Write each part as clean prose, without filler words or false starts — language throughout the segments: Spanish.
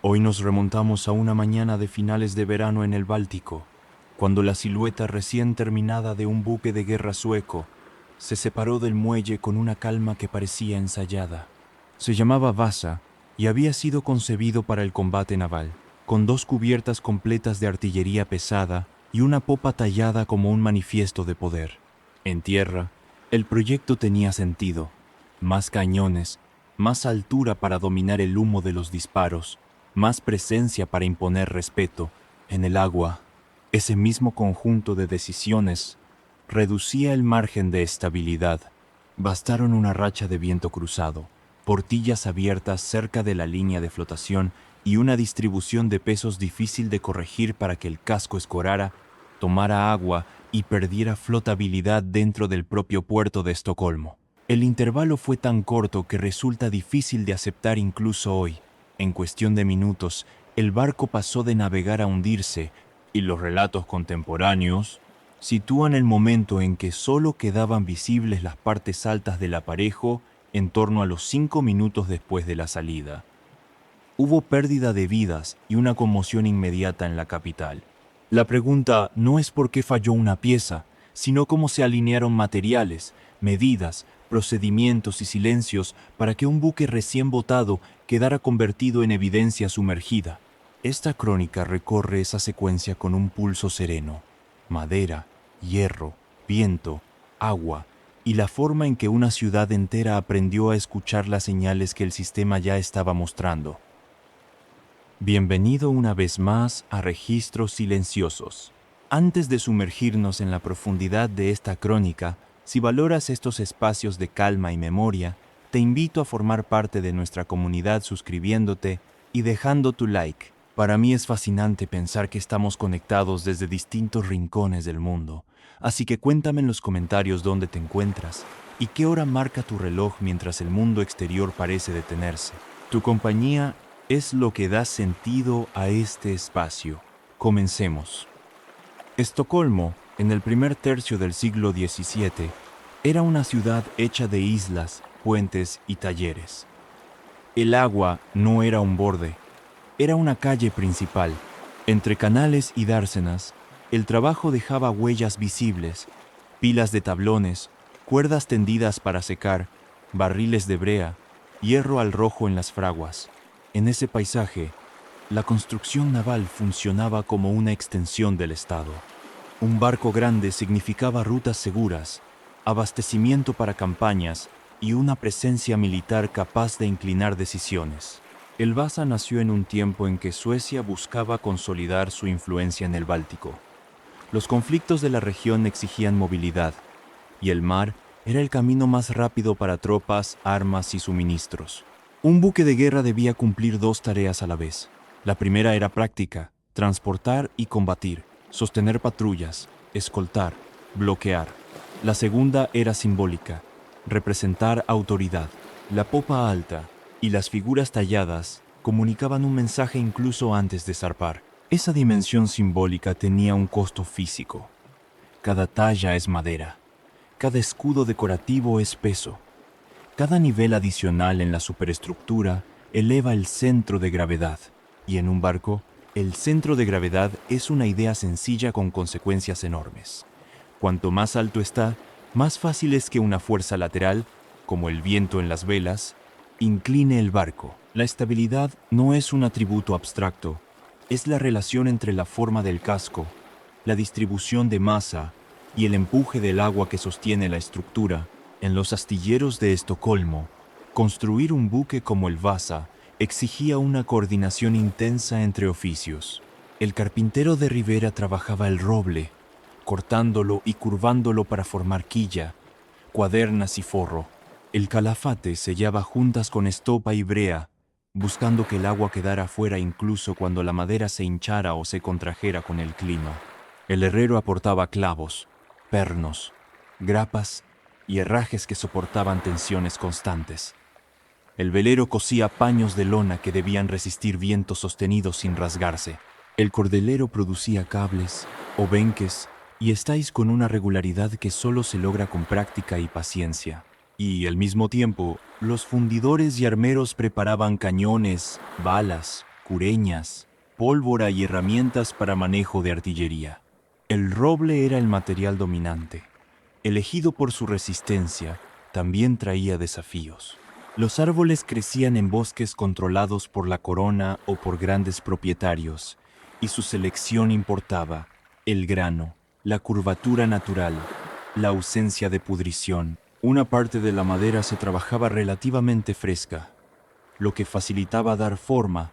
Hoy nos remontamos a una mañana de finales de verano en el Báltico, cuando la silueta recién terminada de un buque de guerra sueco se separó del muelle con una calma que parecía ensayada. Se llamaba Vasa y había sido concebido para el combate naval, con dos cubiertas completas de artillería pesada y una popa tallada como un manifiesto de poder. En tierra, el proyecto tenía sentido: más cañones, más altura para dominar el humo de los disparos, más presencia para imponer respeto. En el agua, ese mismo conjunto de decisiones reducía el margen de estabilidad. Bastaron una racha de viento cruzado, portillas abiertas cerca de la línea de flotación y una distribución de pesos difícil de corregir para que el casco escorara, tomara agua y perdiera flotabilidad dentro del propio puerto de Estocolmo. El intervalo fue tan corto que resulta difícil de aceptar incluso hoy. En cuestión de minutos, el barco pasó de navegar a hundirse, y los relatos contemporáneos sitúan el momento en que solo quedaban visibles las partes altas del aparejo en torno a los 5 minutos después de la salida. Hubo pérdida de vidas y una conmoción inmediata en la capital. La pregunta no es por qué falló una pieza, sino cómo se alinearon materiales, medidas, procedimientos y silencios para que un buque recién botado quedara convertido en evidencia sumergida. Esta crónica recorre esa secuencia con un pulso sereno: madera, hierro, viento, agua y la forma en que una ciudad entera aprendió a escuchar las señales que el sistema ya estaba mostrando. Bienvenido una vez más a Registros Silenciosos. Antes de sumergirnos en la profundidad de esta crónica, si valoras estos espacios de calma y memoria, te invito a formar parte de nuestra comunidad suscribiéndote y dejando tu like. Para mí es fascinante pensar que estamos conectados desde distintos rincones del mundo, así que cuéntame en los comentarios dónde te encuentras y qué hora marca tu reloj mientras el mundo exterior parece detenerse. Tu compañía es lo que da sentido a este espacio. Comencemos. Estocolmo, en el primer tercio del siglo XVII, era una ciudad hecha de islas, puentes y talleres. El agua no era un borde, era una calle principal. Entre canales y dársenas, el trabajo dejaba huellas visibles: pilas de tablones, cuerdas tendidas para secar, barriles de brea, hierro al rojo en las fraguas. En ese paisaje, la construcción naval funcionaba como una extensión del Estado. Un barco grande significaba rutas seguras, abastecimiento para campañas y una presencia militar capaz de inclinar decisiones. El Vasa nació en un tiempo en que Suecia buscaba consolidar su influencia en el Báltico. Los conflictos de la región exigían movilidad, y el mar era el camino más rápido para tropas, armas y suministros. Un buque de guerra debía cumplir dos tareas a la vez. La primera era práctica: transportar y combatir, sostener patrullas, escoltar, bloquear. La segunda era simbólica: representar autoridad. La popa alta y las figuras talladas comunicaban un mensaje incluso antes de zarpar. Esa dimensión simbólica tenía un costo físico. Cada talla es madera, cada escudo decorativo es peso. Cada nivel adicional en la superestructura eleva el centro de gravedad, y en un barco, el centro de gravedad es una idea sencilla con consecuencias enormes. Cuanto más alto está, más fácil es que una fuerza lateral, como el viento en las velas, incline el barco. La estabilidad no es un atributo abstracto, es la relación entre la forma del casco, la distribución de masa y el empuje del agua que sostiene la estructura. En los astilleros de Estocolmo, construir un buque como el Vasa exigía una coordinación intensa entre oficios. El carpintero de ribera trabajaba el roble, cortándolo y curvándolo para formar quilla, cuadernas y forro. El calafate sellaba juntas con estopa y brea, buscando que el agua quedara fuera incluso cuando la madera se hinchara o se contrajera con el clima. El herrero aportaba clavos, pernos, grapas y herrajes que soportaban tensiones constantes. El velero cosía paños de lona que debían resistir vientos sostenidos sin rasgarse. El cordelero producía cables, obenques y estáis con una regularidad que solo se logra con práctica y paciencia. Y, al mismo tiempo, los fundidores y armeros preparaban cañones, balas, cureñas, pólvora y herramientas para manejo de artillería. El roble era el material dominante. Elegido por su resistencia, también traía desafíos. Los árboles crecían en bosques controlados por la corona o por grandes propietarios, y su selección importaba el grano, la curvatura natural, la ausencia de pudrición. Una parte de la madera se trabajaba relativamente fresca, lo que facilitaba dar forma,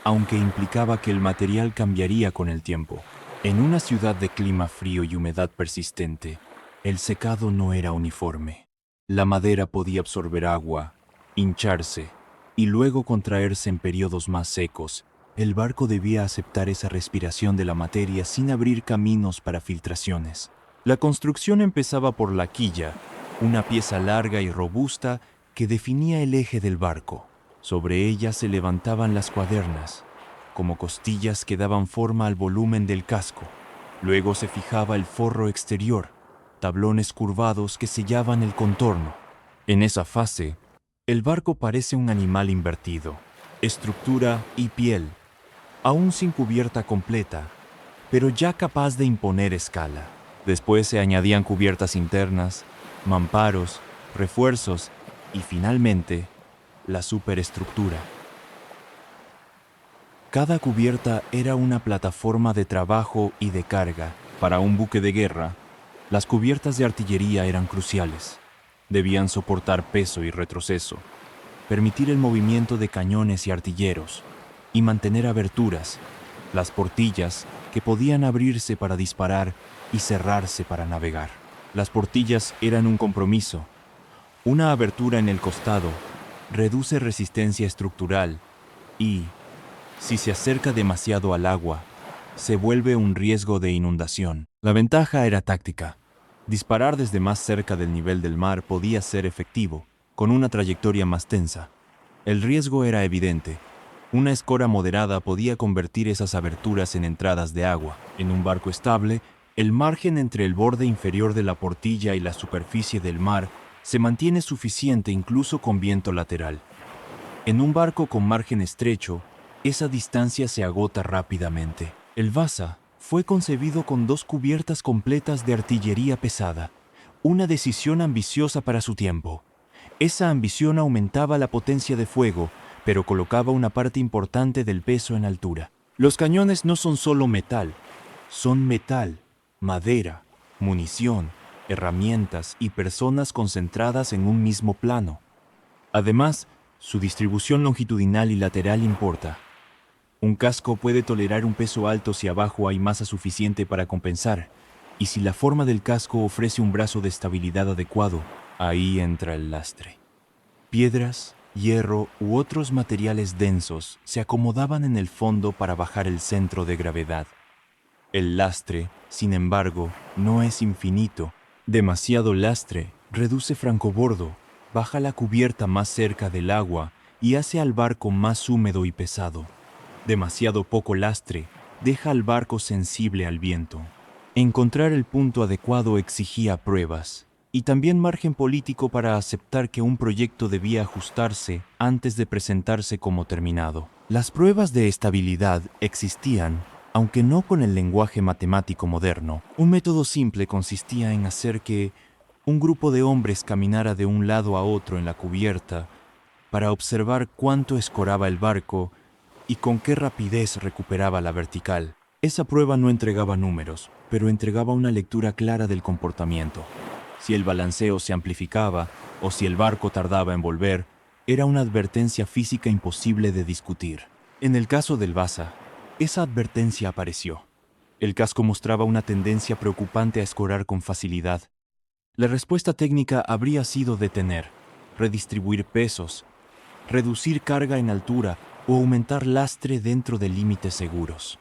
aunque implicaba que el material cambiaría con el tiempo. En una ciudad de clima frío y humedad persistente, el secado no era uniforme. La madera podía absorber agua, hincharse y luego contraerse en periodos más secos. El barco debía aceptar esa respiración de la materia sin abrir caminos para filtraciones. La construcción empezaba por la quilla, una pieza larga y robusta que definía el eje del barco. Sobre ella se levantaban las cuadernas, como costillas que daban forma al volumen del casco. Luego se fijaba el forro exterior, tablones curvados que sellaban el contorno. En esa fase, el barco parece un animal invertido, estructura y piel, aún sin cubierta completa, pero ya capaz de imponer escala. Después se añadían cubiertas internas, mamparos, refuerzos y finalmente la superestructura. Cada cubierta era una plataforma de trabajo y de carga. Para un buque de guerra, las cubiertas de artillería eran cruciales. Debían soportar peso y retroceso, permitir el movimiento de cañones y artilleros, y mantener aberturas, las portillas que podían abrirse para disparar y cerrarse para navegar. Las portillas eran un compromiso. Una abertura en el costado reduce resistencia estructural y, si se acerca demasiado al agua, se vuelve un riesgo de inundación. La ventaja era táctica. Disparar desde más cerca del nivel del mar podía ser efectivo, con una trayectoria más tensa. El riesgo era evidente. Una escora moderada podía convertir esas aberturas en entradas de agua. En un barco estable, el margen entre el borde inferior de la portilla y la superficie del mar se mantiene suficiente incluso con viento lateral. En un barco con margen estrecho, esa distancia se agota rápidamente. El Vasa fue concebido con 2 cubiertas completas de artillería pesada, una decisión ambiciosa para su tiempo. Esa ambición aumentaba la potencia de fuego, pero colocaba una parte importante del peso en altura. Los cañones no son solo metal, son metal, madera, munición, herramientas y personas concentradas en un mismo plano. Además, su distribución longitudinal y lateral importa. Un casco puede tolerar un peso alto si abajo hay masa suficiente para compensar, y si la forma del casco ofrece un brazo de estabilidad adecuado, ahí entra el lastre. Piedras, hierro u otros materiales densos se acomodaban en el fondo para bajar el centro de gravedad. El lastre, sin embargo, no es infinito. Demasiado lastre reduce francobordo, baja la cubierta más cerca del agua y hace al barco más húmedo y pesado. Demasiado poco lastre deja al barco sensible al viento. Encontrar el punto adecuado exigía pruebas y también margen político para aceptar que un proyecto debía ajustarse antes de presentarse como terminado. Las pruebas de estabilidad existían, aunque no con el lenguaje matemático moderno. Un método simple consistía en hacer que un grupo de hombres caminara de un lado a otro en la cubierta para observar cuánto escoraba el barco y con qué rapidez recuperaba la vertical. Esa prueba no entregaba números, pero entregaba una lectura clara del comportamiento. Si el balanceo se amplificaba o si el barco tardaba en volver, era una advertencia física imposible de discutir. En el caso del Vasa, esa advertencia apareció. El casco mostraba una tendencia preocupante a escorar con facilidad. La respuesta técnica habría sido detener, redistribuir pesos, reducir carga en altura o aumentar lastre dentro de límites seguros.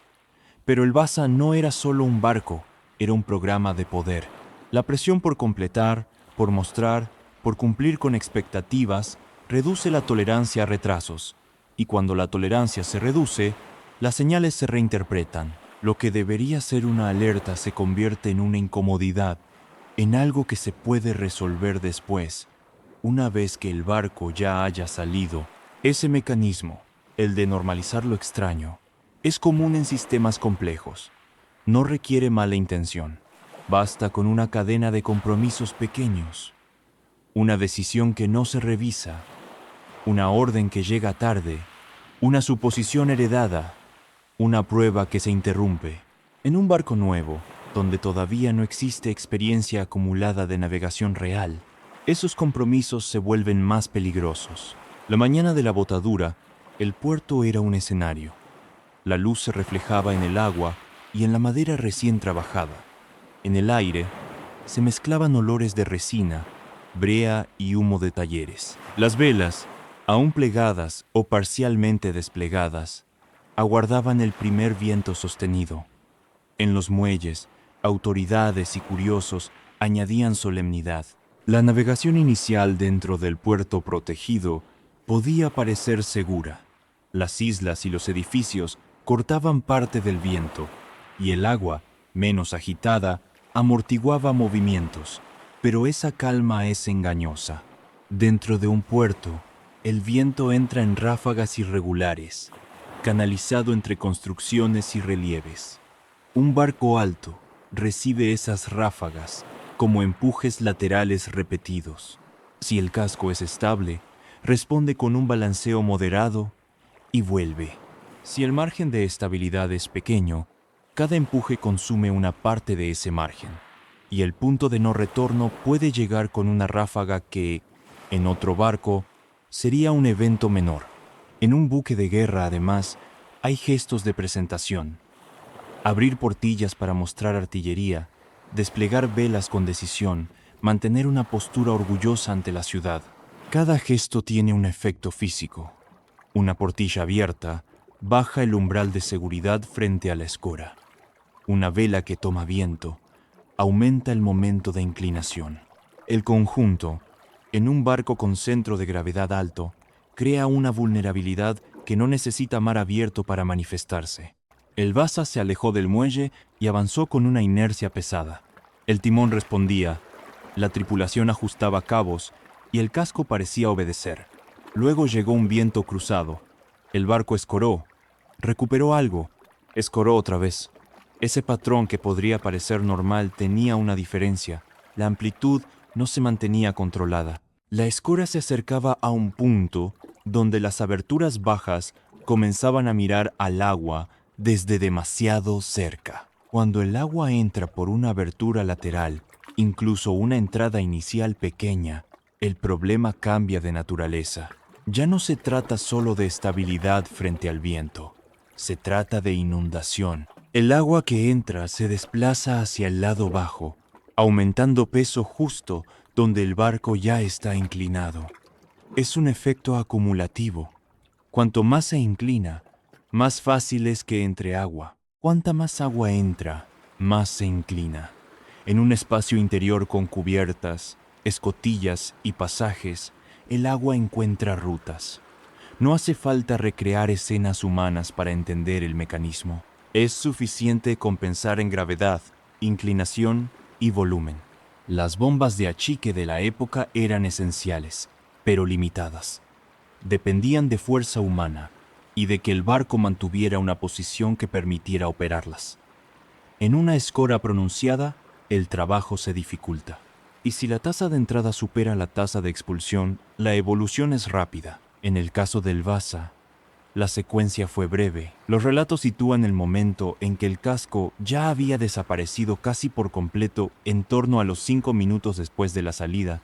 Pero el Vasa no era solo un barco, era un programa de poder. La presión por completar, por mostrar, por cumplir con expectativas, reduce la tolerancia a retrasos. Y cuando la tolerancia se reduce, las señales se reinterpretan. Lo que debería ser una alerta se convierte en una incomodidad, en algo que se puede resolver después, una vez que el barco ya haya salido. Ese mecanismo, el de normalizar lo extraño, es común en sistemas complejos. No requiere mala intención. Basta con una cadena de compromisos pequeños, una decisión que no se revisa, una orden que llega tarde, una suposición heredada, una prueba que se interrumpe. En un barco nuevo, donde todavía no existe experiencia acumulada de navegación real, esos compromisos se vuelven más peligrosos. La mañana de la botadura, el puerto era un escenario. La luz se reflejaba en el agua y en la madera recién trabajada. En el aire se mezclaban olores de resina, brea y humo de talleres. Las velas, aún plegadas o parcialmente desplegadas, aguardaban el primer viento sostenido. En los muelles, autoridades y curiosos añadían solemnidad. La navegación inicial dentro del puerto protegido podía parecer segura. Las islas y los edificios cortaban parte del viento, y el agua, menos agitada, amortiguaba movimientos. Pero esa calma es engañosa. Dentro de un puerto, el viento entra en ráfagas irregulares, canalizado entre construcciones y relieves. Un barco alto recibe esas ráfagas como empujes laterales repetidos. Si el casco es estable, responde con un balanceo moderado y vuelve. Si el margen de estabilidad es pequeño, cada empuje consume una parte de ese margen, y el punto de no retorno puede llegar con una ráfaga que, en otro barco, sería un evento menor. En un buque de guerra, además, hay gestos de presentación. Abrir portillas para mostrar artillería, desplegar velas con decisión, mantener una postura orgullosa ante la ciudad. Cada gesto tiene un efecto físico. Una portilla abierta baja el umbral de seguridad frente a la escora. Una vela que toma viento aumenta el momento de inclinación. El conjunto, en un barco con centro de gravedad alto, crea una vulnerabilidad que no necesita mar abierto para manifestarse. El Vasa se alejó del muelle y avanzó con una inercia pesada. El timón respondía, la tripulación ajustaba cabos y el casco parecía obedecer. Luego llegó un viento cruzado. El barco escoró, recuperó algo, escoró otra vez. Ese patrón que podría parecer normal tenía una diferencia. La amplitud no se mantenía controlada. La escora se acercaba a un punto donde las aberturas bajas comenzaban a mirar al agua desde demasiado cerca. Cuando el agua entra por una abertura lateral, incluso una entrada inicial pequeña, el problema cambia de naturaleza. Ya no se trata solo de estabilidad frente al viento, se trata de inundación. El agua que entra se desplaza hacia el lado bajo, aumentando peso justo donde el barco ya está inclinado. Es un efecto acumulativo. Cuanto más se inclina, más fácil es que entre agua. Cuanta más agua entra, más se inclina. En un espacio interior con cubiertas, escotillas y pasajes, el agua encuentra rutas. No hace falta recrear escenas humanas para entender el mecanismo. Es suficiente con pensar en gravedad, inclinación y volumen. Las bombas de achique de la época eran esenciales, pero limitadas. Dependían de fuerza humana y de que el barco mantuviera una posición que permitiera operarlas. En una escora pronunciada, el trabajo se dificulta. Y si la tasa de entrada supera la tasa de expulsión, la evolución es rápida. En el caso del Vasa, la secuencia fue breve. Los relatos sitúan el momento en que el casco ya había desaparecido casi por completo en torno a los 5 minutos después de la salida,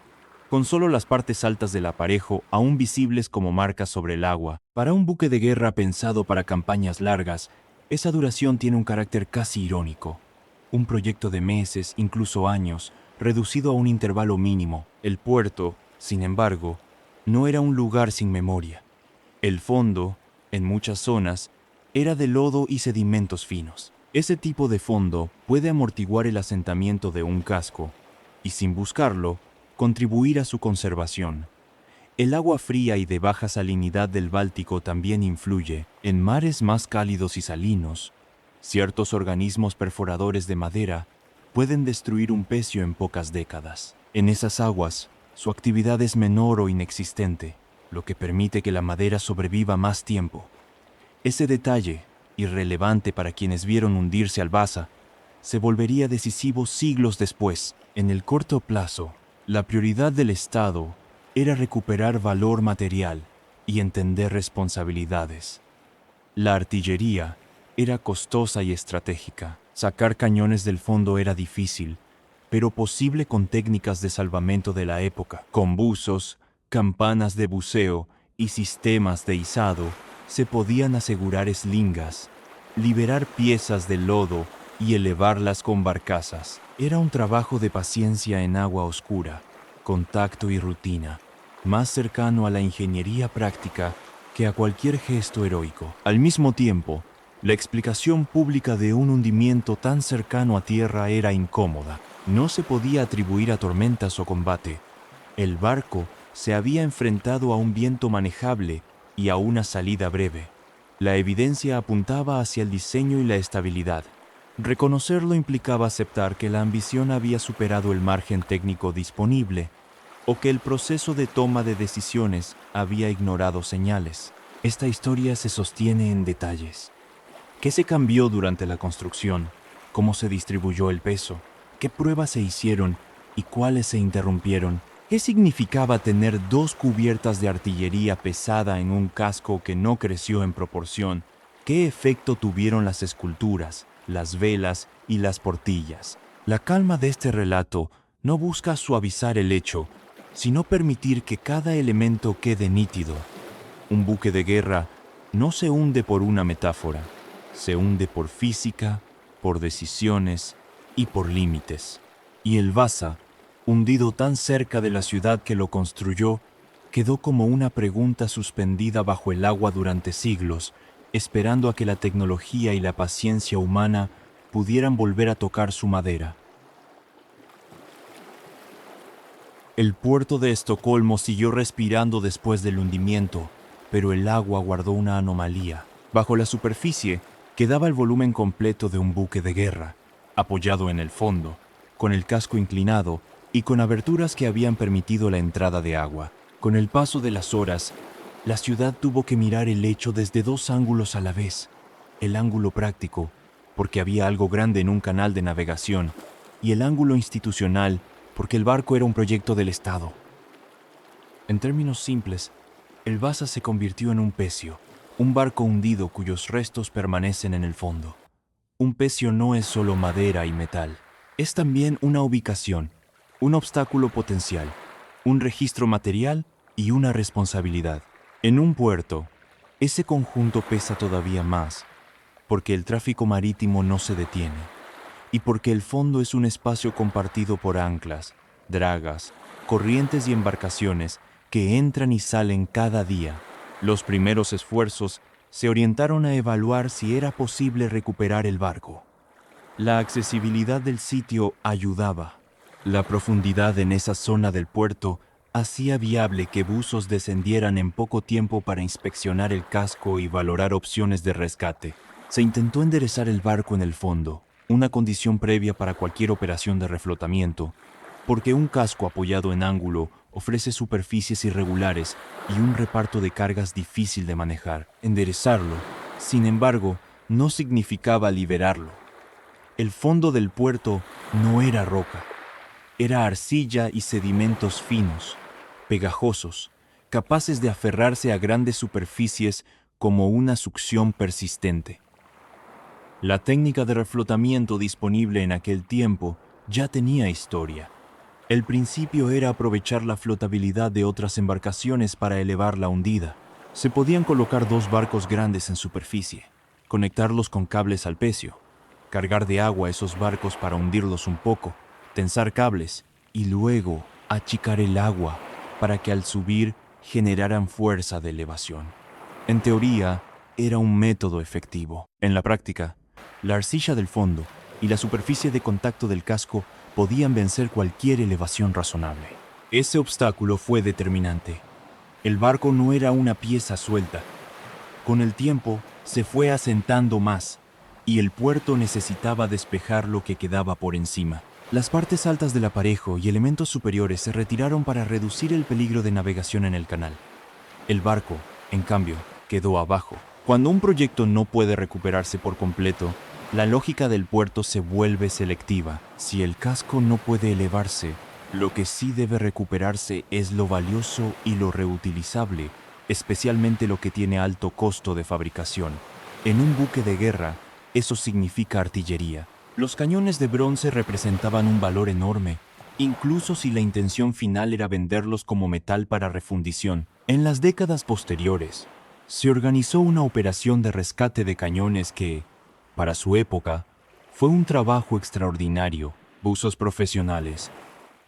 con solo las partes altas del aparejo aún visibles como marcas sobre el agua. Para un buque de guerra pensado para campañas largas, esa duración tiene un carácter casi irónico. Un proyecto de meses, incluso años, reducido a un intervalo mínimo. El puerto, sin embargo, no era un lugar sin memoria. El fondo, en muchas zonas, era de lodo y sedimentos finos. Ese tipo de fondo puede amortiguar el asentamiento de un casco y, sin buscarlo, contribuir a su conservación. El agua fría y de baja salinidad del Báltico también influye. En mares más cálidos y salinos, ciertos organismos perforadores de madera pueden destruir un pecio en pocas décadas. En esas aguas, su actividad es menor o inexistente, lo que permite que la madera sobreviva más tiempo. Ese detalle, irrelevante para quienes vieron hundirse al Vasa, se volvería decisivo siglos después. En el corto plazo, la prioridad del Estado era recuperar valor material y entender responsabilidades. La artillería era costosa y estratégica. Sacar cañones del fondo era difícil, pero posible con técnicas de salvamento de la época. Con buzos, campanas de buceo y sistemas de izado, se podían asegurar eslingas, liberar piezas del lodo y elevarlas con barcazas. Era un trabajo de paciencia en agua oscura, contacto y rutina, más cercano a la ingeniería práctica que a cualquier gesto heroico. Al mismo tiempo, la explicación pública de un hundimiento tan cercano a tierra era incómoda. No se podía atribuir a tormentas o combate. El barco se había enfrentado a un viento manejable y a una salida breve. La evidencia apuntaba hacia el diseño y la estabilidad. Reconocerlo implicaba aceptar que la ambición había superado el margen técnico disponible o que el proceso de toma de decisiones había ignorado señales. Esta historia se sostiene en detalles. ¿Qué se cambió durante la construcción? ¿Cómo se distribuyó el peso? ¿Qué pruebas se hicieron y cuáles se interrumpieron? ¿Qué significaba tener 2 cubiertas de artillería pesada en un casco que no creció en proporción? ¿Qué efecto tuvieron las esculturas, las velas y las portillas? La calma de este relato no busca suavizar el hecho, sino permitir que cada elemento quede nítido. Un buque de guerra no se hunde por una metáfora, se hunde por física, por decisiones y por límites. Y el Vasa, hundido tan cerca de la ciudad que lo construyó, quedó como una pregunta suspendida bajo el agua durante siglos, esperando a que la tecnología y la paciencia humana pudieran volver a tocar su madera. El puerto de Estocolmo siguió respirando después del hundimiento, pero el agua guardó una anomalía. Bajo la superficie quedaba el volumen completo de un buque de guerra, apoyado en el fondo, con el casco inclinado y con aberturas que habían permitido la entrada de agua. Con el paso de las horas, la ciudad tuvo que mirar el hecho desde 2 ángulos a la vez. El ángulo práctico, porque había algo grande en un canal de navegación, y el ángulo institucional, porque el barco era un proyecto del Estado. En términos simples, el Vasa se convirtió en un pecio, un barco hundido cuyos restos permanecen en el fondo. Un pecio no es solo madera y metal, es también una ubicación, un obstáculo potencial, un registro material y una responsabilidad. En un puerto, ese conjunto pesa todavía más, porque el tráfico marítimo no se detiene, y porque el fondo es un espacio compartido por anclas, dragas, corrientes y embarcaciones que entran y salen cada día. Los primeros esfuerzos se orientaron a evaluar si era posible recuperar el barco. La accesibilidad del sitio ayudaba. La profundidad en esa zona del puerto hacía viable que buzos descendieran en poco tiempo para inspeccionar el casco y valorar opciones de rescate. Se intentó enderezar el barco en el fondo, una condición previa para cualquier operación de reflotamiento, porque un casco apoyado en ángulo ofrece superficies irregulares y un reparto de cargas difícil de manejar. Enderezarlo, sin embargo, no significaba liberarlo. El fondo del puerto no era roca, era arcilla y sedimentos finos, pegajosos, capaces de aferrarse a grandes superficies como una succión persistente. La técnica de reflotamiento disponible en aquel tiempo ya tenía historia. El principio era aprovechar la flotabilidad de otras embarcaciones para elevar la hundida. Se podían colocar 2 barcos grandes en superficie, conectarlos con cables al pecio, cargar de agua esos barcos para hundirlos un poco, tensar cables y luego achicar el agua para que al subir generaran fuerza de elevación. En teoría, era un método efectivo. En la práctica, la arcilla del fondo y la superficie de contacto del casco podían vencer cualquier elevación razonable. Ese obstáculo fue determinante. El barco no era una pieza suelta. Con el tiempo, se fue asentando más, y el puerto necesitaba despejar lo que quedaba por encima. Las partes altas del aparejo y elementos superiores se retiraron para reducir el peligro de navegación en el canal. El barco, en cambio, quedó abajo. Cuando un proyecto no puede recuperarse por completo, la lógica del puerto se vuelve selectiva. Si el casco no puede elevarse, lo que sí debe recuperarse es lo valioso y lo reutilizable, especialmente lo que tiene alto costo de fabricación. En un buque de guerra, eso significa artillería. Los cañones de bronce representaban un valor enorme, incluso si la intención final era venderlos como metal para refundición. En las décadas posteriores, se organizó una operación de rescate de cañones que, para su época, fue un trabajo extraordinario. Buzos profesionales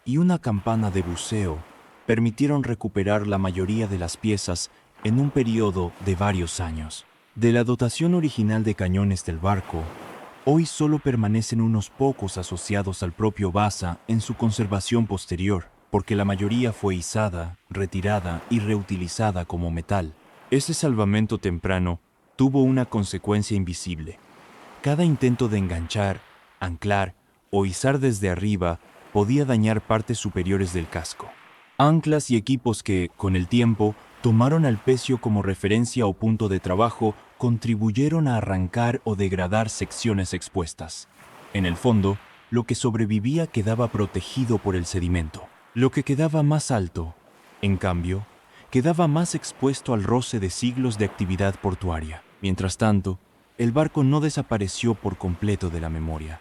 y una campana de buceo permitieron recuperar la mayoría de las piezas en un periodo de varios años. De la dotación original de cañones del barco, hoy solo permanecen unos pocos asociados al propio Vasa en su conservación posterior, porque la mayoría fue izada, retirada y reutilizada como metal. Ese salvamento temprano tuvo una consecuencia invisible. Cada intento de enganchar, anclar o izar desde arriba podía dañar partes superiores del casco. Anclas y equipos que, con el tiempo, tomaron al pecio como referencia o punto de trabajo contribuyeron a arrancar o degradar secciones expuestas. En el fondo, lo que sobrevivía quedaba protegido por el sedimento. Lo que quedaba más alto, en cambio, quedaba más expuesto al roce de siglos de actividad portuaria. Mientras tanto, el barco no desapareció por completo de la memoria.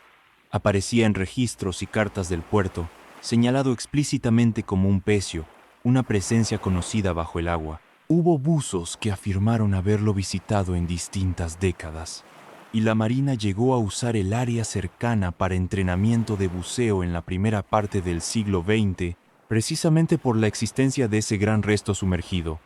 Aparecía en registros y cartas del puerto, señalado explícitamente como un pecio, una presencia conocida bajo el agua. Hubo buzos que afirmaron haberlo visitado en distintas décadas, y la Marina llegó a usar el área cercana para entrenamiento de buceo en la primera parte del siglo XX, precisamente por la existencia de ese gran resto sumergido.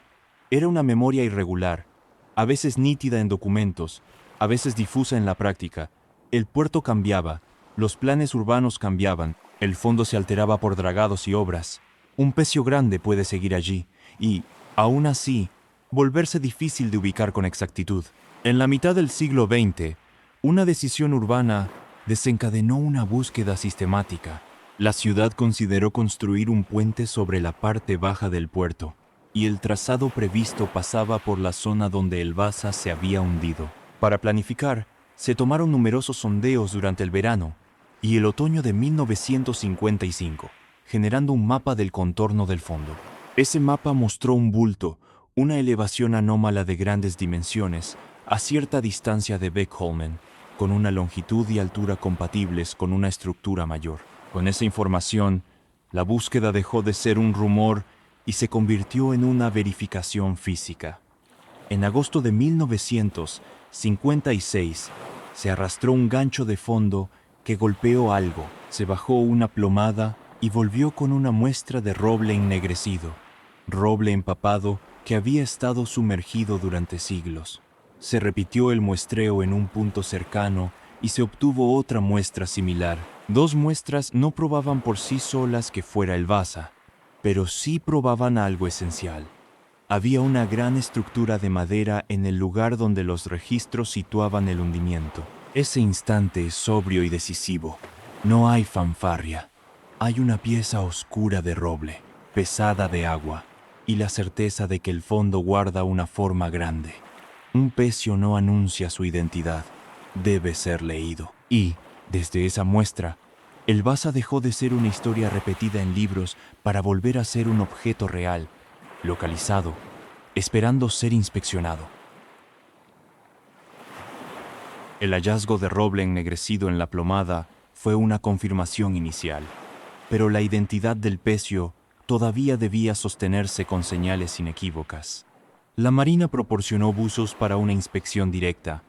Era una memoria irregular, a veces nítida en documentos, a veces difusa en la práctica. El puerto cambiaba, los planes urbanos cambiaban, el fondo se alteraba por dragados y obras. Un pecio grande puede seguir allí y, aún así, volverse difícil de ubicar con exactitud. En la mitad del siglo XX, una decisión urbana desencadenó una búsqueda sistemática. La ciudad consideró construir un puente sobre la parte baja del puerto, y el trazado previsto pasaba por la zona donde el Vasa se había hundido. Para planificar, se tomaron numerosos sondeos durante el verano y el otoño de 1955, generando un mapa del contorno del fondo. Ese mapa mostró un bulto, una elevación anómala de grandes dimensiones, a cierta distancia de Beckholmen, con una longitud y altura compatibles con una estructura mayor. Con esa información, la búsqueda dejó de ser un rumor y se convirtió en una verificación física. En agosto de 1956, se arrastró un gancho de fondo que golpeó algo, se bajó una plomada y volvió con una muestra de roble ennegrecido, roble empapado que había estado sumergido durante siglos. Se repitió el muestreo en un punto cercano y se obtuvo otra muestra similar. Dos muestras no probaban por sí solas que fuera el Vasa, pero sí probaban algo esencial. Había una gran estructura de madera en el lugar donde los registros situaban el hundimiento. Ese instante es sobrio y decisivo. No hay fanfarria. Hay una pieza oscura de roble, pesada de agua, y la certeza de que el fondo guarda una forma grande. Un pecio no anuncia su identidad. Debe ser leído. Y, desde esa muestra, el Vasa dejó de ser una historia repetida en libros para volver a ser un objeto real, localizado, esperando ser inspeccionado. El hallazgo de roble ennegrecido en la plomada fue una confirmación inicial, pero la identidad del pecio todavía debía sostenerse con señales inequívocas. La Marina proporcionó buzos para una inspección directa,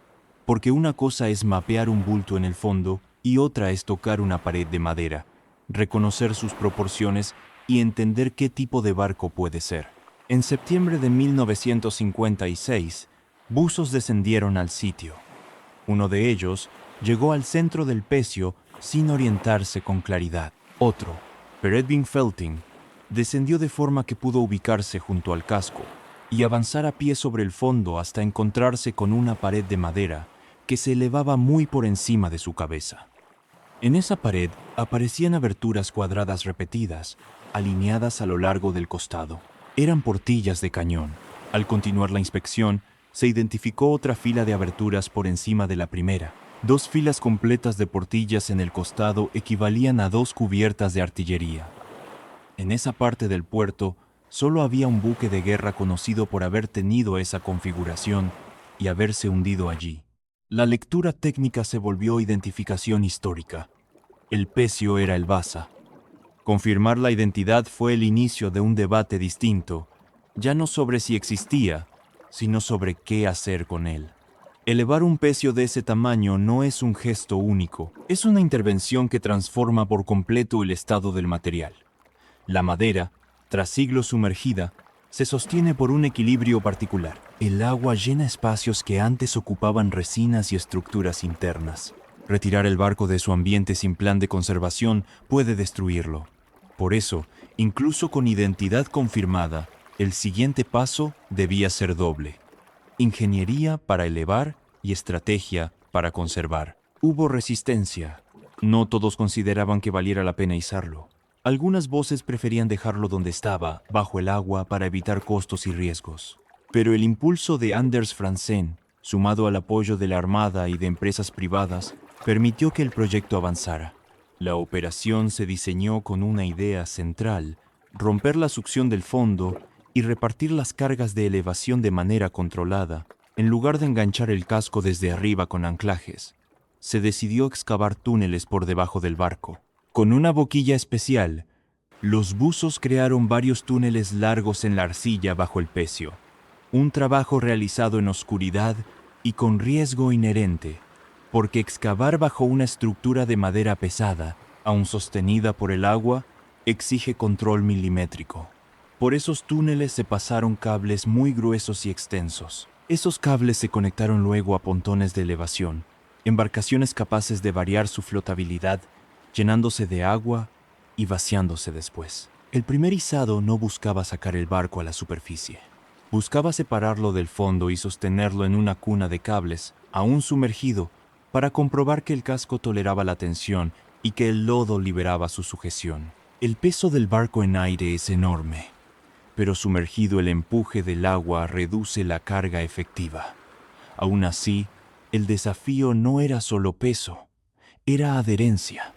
porque una cosa es mapear un bulto en el fondo y otra es tocar una pared de madera, reconocer sus proporciones y entender qué tipo de barco puede ser. En septiembre de 1956, buzos descendieron al sitio. Uno de ellos llegó al centro del pecio sin orientarse con claridad. Otro, Peredvin Felting, descendió de forma que pudo ubicarse junto al casco y avanzar a pie sobre el fondo hasta encontrarse con una pared de madera que se elevaba muy por encima de su cabeza. En esa pared aparecían aberturas cuadradas repetidas, alineadas a lo largo del costado. Eran portillas de cañón. Al continuar la inspección, se identificó otra fila de aberturas por encima de la primera. 2 filas completas de portillas en el costado equivalían a 2 cubiertas de artillería. En esa parte del puerto solo había un buque de guerra conocido por haber tenido esa configuración y haberse hundido allí. La lectura técnica se volvió identificación histórica. El pecio era el Vasa. Confirmar la identidad fue el inicio de un debate distinto, ya no sobre si existía, sino sobre qué hacer con él. Elevar un pecio de ese tamaño no es un gesto único, es una intervención que transforma por completo el estado del material. La madera, tras siglos sumergida, se sostiene por un equilibrio particular. El agua llena espacios que antes ocupaban resinas y estructuras internas. Retirar el barco de su ambiente sin plan de conservación puede destruirlo. Por eso, incluso con identidad confirmada, el siguiente paso debía ser doble: ingeniería para elevar y estrategia para conservar. Hubo resistencia. No todos consideraban que valiera la pena izarlo. Algunas voces preferían dejarlo donde estaba, bajo el agua, para evitar costos y riesgos. Pero el impulso de Anders Franzen, sumado al apoyo de la Armada y de empresas privadas, permitió que el proyecto avanzara. La operación se diseñó con una idea central: romper la succión del fondo y repartir las cargas de elevación de manera controlada. En lugar de enganchar el casco desde arriba con anclajes, se decidió excavar túneles por debajo del barco. Con una boquilla especial, los buzos crearon varios túneles largos en la arcilla bajo el pecio. Un trabajo realizado en oscuridad y con riesgo inherente, porque excavar bajo una estructura de madera pesada, aun sostenida por el agua, exige control milimétrico. Por esos túneles se pasaron cables muy gruesos y extensos. Esos cables se conectaron luego a pontones de elevación, embarcaciones capaces de variar su flotabilidad, llenándose de agua y vaciándose después. El primer izado no buscaba sacar el barco a la superficie. Buscaba separarlo del fondo y sostenerlo en una cuna de cables, aún sumergido, para comprobar que el casco toleraba la tensión y que el lodo liberaba su sujeción. El peso del barco en aire es enorme, pero sumergido el empuje del agua reduce la carga efectiva. Aún así, el desafío no era solo peso, era adherencia.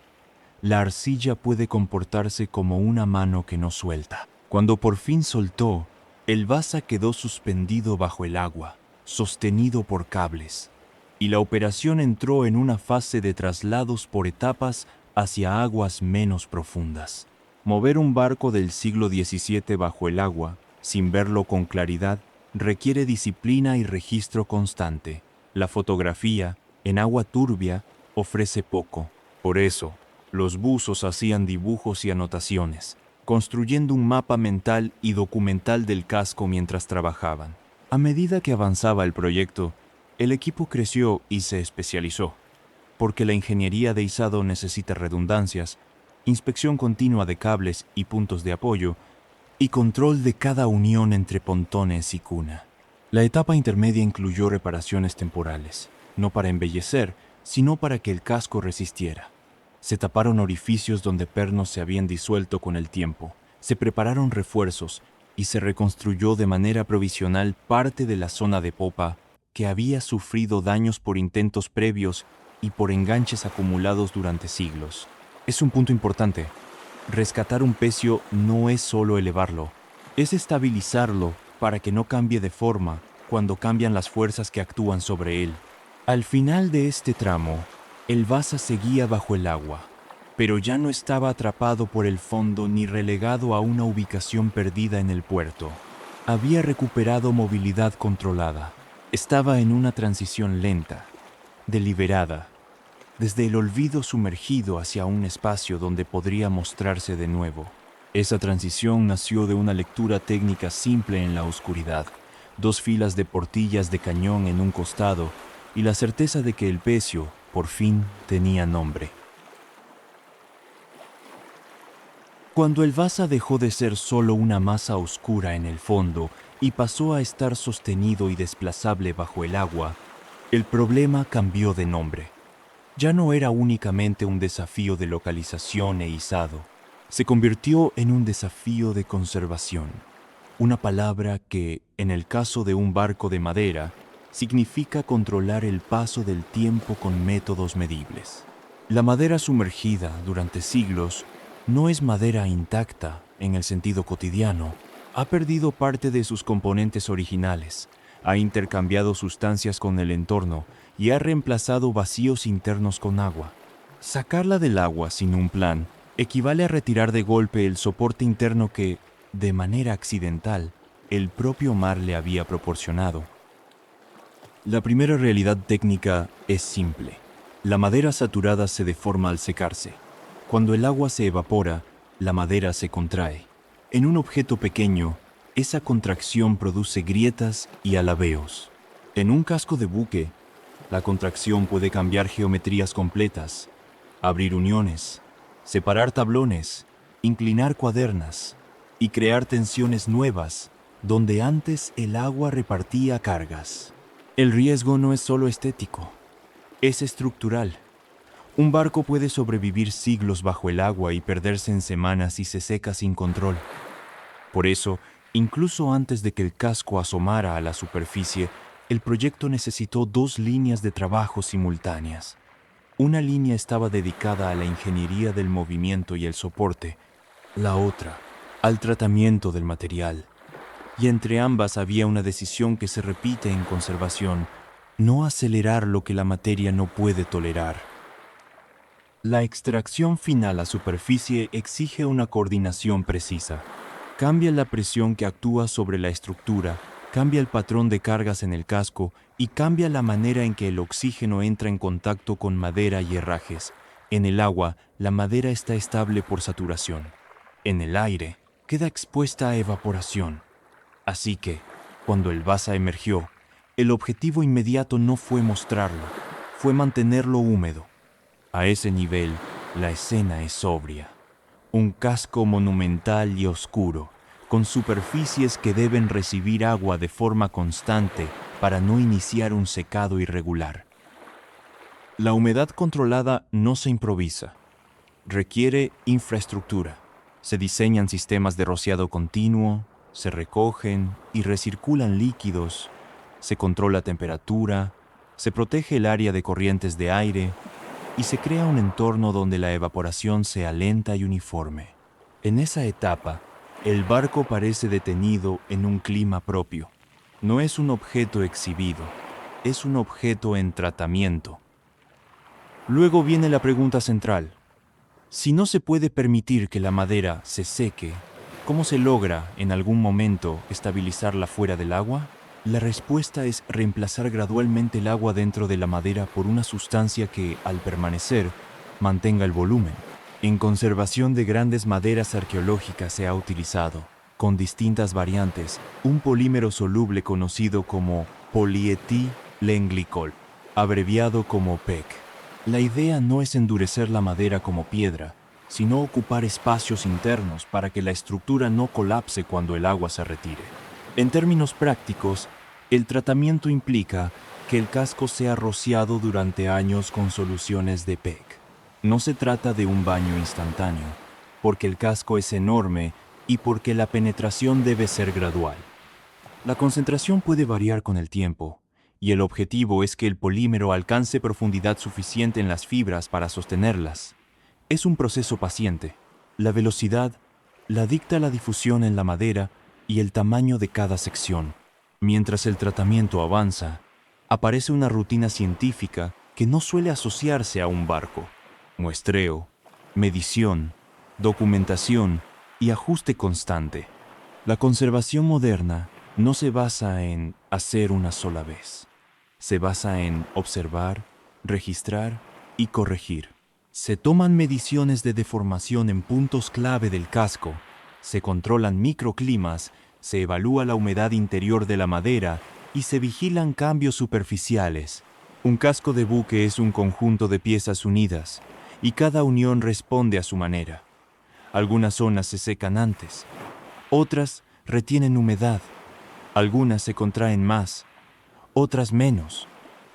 La arcilla puede comportarse como una mano que no suelta. Cuando por fin soltó, el Vasa quedó suspendido bajo el agua, sostenido por cables, y la operación entró en una fase de traslados por etapas hacia aguas menos profundas. Mover un barco del siglo XVII bajo el agua, sin verlo con claridad, requiere disciplina y registro constante. La fotografía, en agua turbia, ofrece poco. Por eso, los buzos hacían dibujos y anotaciones, construyendo un mapa mental y documental del casco mientras trabajaban. A medida que avanzaba el proyecto, el equipo creció y se especializó, porque la ingeniería de izado necesita redundancias, inspección continua de cables y puntos de apoyo, y control de cada unión entre pontones y cuna. La etapa intermedia incluyó reparaciones temporales, no para embellecer, sino para que el casco resistiera. Se taparon orificios donde pernos se habían disuelto con el tiempo, se prepararon refuerzos y se reconstruyó de manera provisional parte de la zona de popa que había sufrido daños por intentos previos y por enganches acumulados durante siglos. Es un punto importante. Rescatar un pecio no es solo elevarlo, es estabilizarlo para que no cambie de forma cuando cambian las fuerzas que actúan sobre él. Al final de este tramo, el Vasa seguía bajo el agua, pero ya no estaba atrapado por el fondo ni relegado a una ubicación perdida en el puerto. Había recuperado movilidad controlada. Estaba en una transición lenta, deliberada, desde el olvido sumergido hacia un espacio donde podría mostrarse de nuevo. Esa transición nació de una lectura técnica simple en la oscuridad, 2 filas de portillas de cañón en un costado y la certeza de que el pecio, por fin, tenía nombre. Cuando el Vasa dejó de ser solo una masa oscura en el fondo y pasó a estar sostenido y desplazable bajo el agua, el problema cambió de nombre. Ya no era únicamente un desafío de localización e izado, se convirtió en un desafío de conservación, una palabra que, en el caso de un barco de madera, significa controlar el paso del tiempo con métodos medibles. La madera sumergida durante siglos no es madera intacta en el sentido cotidiano. Ha perdido parte de sus componentes originales, ha intercambiado sustancias con el entorno y ha reemplazado vacíos internos con agua. Sacarla del agua sin un plan equivale a retirar de golpe el soporte interno que, de manera accidental, el propio mar le había proporcionado. La primera realidad técnica es simple. La madera saturada se deforma al secarse. Cuando el agua se evapora, la madera se contrae. En un objeto pequeño, esa contracción produce grietas y alabeos. En un casco de buque, la contracción puede cambiar geometrías completas, abrir uniones, separar tablones, inclinar cuadernas y crear tensiones nuevas donde antes el agua repartía cargas. El riesgo no es solo estético, es estructural. Un barco puede sobrevivir siglos bajo el agua y perderse en semanas si se seca sin control. Por eso, incluso antes de que el casco asomara a la superficie, el proyecto necesitó 2 líneas de trabajo simultáneas. Una línea estaba dedicada a la ingeniería del movimiento y el soporte, la otra, al tratamiento del material. Y entre ambas había una decisión que se repite en conservación: no acelerar lo que la materia no puede tolerar. La extracción final a superficie exige una coordinación precisa. Cambia la presión que actúa sobre la estructura, cambia el patrón de cargas en el casco y cambia la manera en que el oxígeno entra en contacto con madera y herrajes. En el agua, la madera está estable por saturación. En el aire, queda expuesta a evaporación. Así que, cuando el Vasa emergió, el objetivo inmediato no fue mostrarlo, fue mantenerlo húmedo. A ese nivel, la escena es sobria. Un casco monumental y oscuro, con superficies que deben recibir agua de forma constante para no iniciar un secado irregular. La humedad controlada no se improvisa. Requiere infraestructura. Se diseñan sistemas de rociado continuo, se recogen y recirculan líquidos, se controla temperatura, se protege el área de corrientes de aire y se crea un entorno donde la evaporación sea lenta y uniforme. En esa etapa, el barco parece detenido en un clima propio. No es un objeto exhibido, es un objeto en tratamiento. Luego viene la pregunta central. Si no se puede permitir que la madera se seque, ¿cómo se logra, en algún momento, estabilizarla fuera del agua? La respuesta es reemplazar gradualmente el agua dentro de la madera por una sustancia que, al permanecer, mantenga el volumen. En conservación de grandes maderas arqueológicas se ha utilizado, con distintas variantes, un polímero soluble conocido como polietilenglicol, abreviado como PEG. La idea no es endurecer la madera como piedra, sino ocupar espacios internos para que la estructura no colapse cuando el agua se retire. En términos prácticos, el tratamiento implica que el casco sea rociado durante años con soluciones de PEG. No se trata de un baño instantáneo, porque el casco es enorme y porque la penetración debe ser gradual. La concentración puede variar con el tiempo, y el objetivo es que el polímero alcance profundidad suficiente en las fibras para sostenerlas. Es un proceso paciente. La velocidad la dicta la difusión en la madera y el tamaño de cada sección. Mientras el tratamiento avanza, aparece una rutina científica que no suele asociarse a un barco. Muestreo, medición, documentación y ajuste constante. La conservación moderna no se basa en hacer una sola vez. Se basa en observar, registrar y corregir. Se toman mediciones de deformación en puntos clave del casco, se controlan microclimas, se evalúa la humedad interior de la madera y se vigilan cambios superficiales. Un casco de buque es un conjunto de piezas unidas, y cada unión responde a su manera. Algunas zonas se secan antes, otras retienen humedad, algunas se contraen más, otras menos.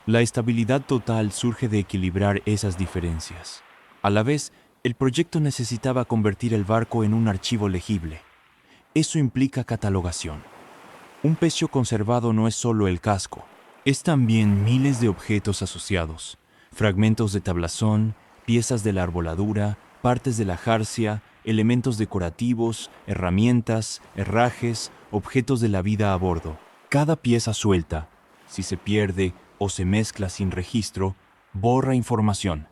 La estabilidad total surge de equilibrar esas diferencias. A la vez, el proyecto necesitaba convertir el barco en un archivo legible. Eso implica catalogación. Un pecio conservado no es solo el casco, Es también miles de objetos asociados, fragmentos de tablazón, piezas de la arboladura, partes de la jarcia, elementos decorativos, herramientas, herrajes, objetos de la vida a bordo. Cada pieza suelta, si se pierde o se mezcla sin registro, borra información.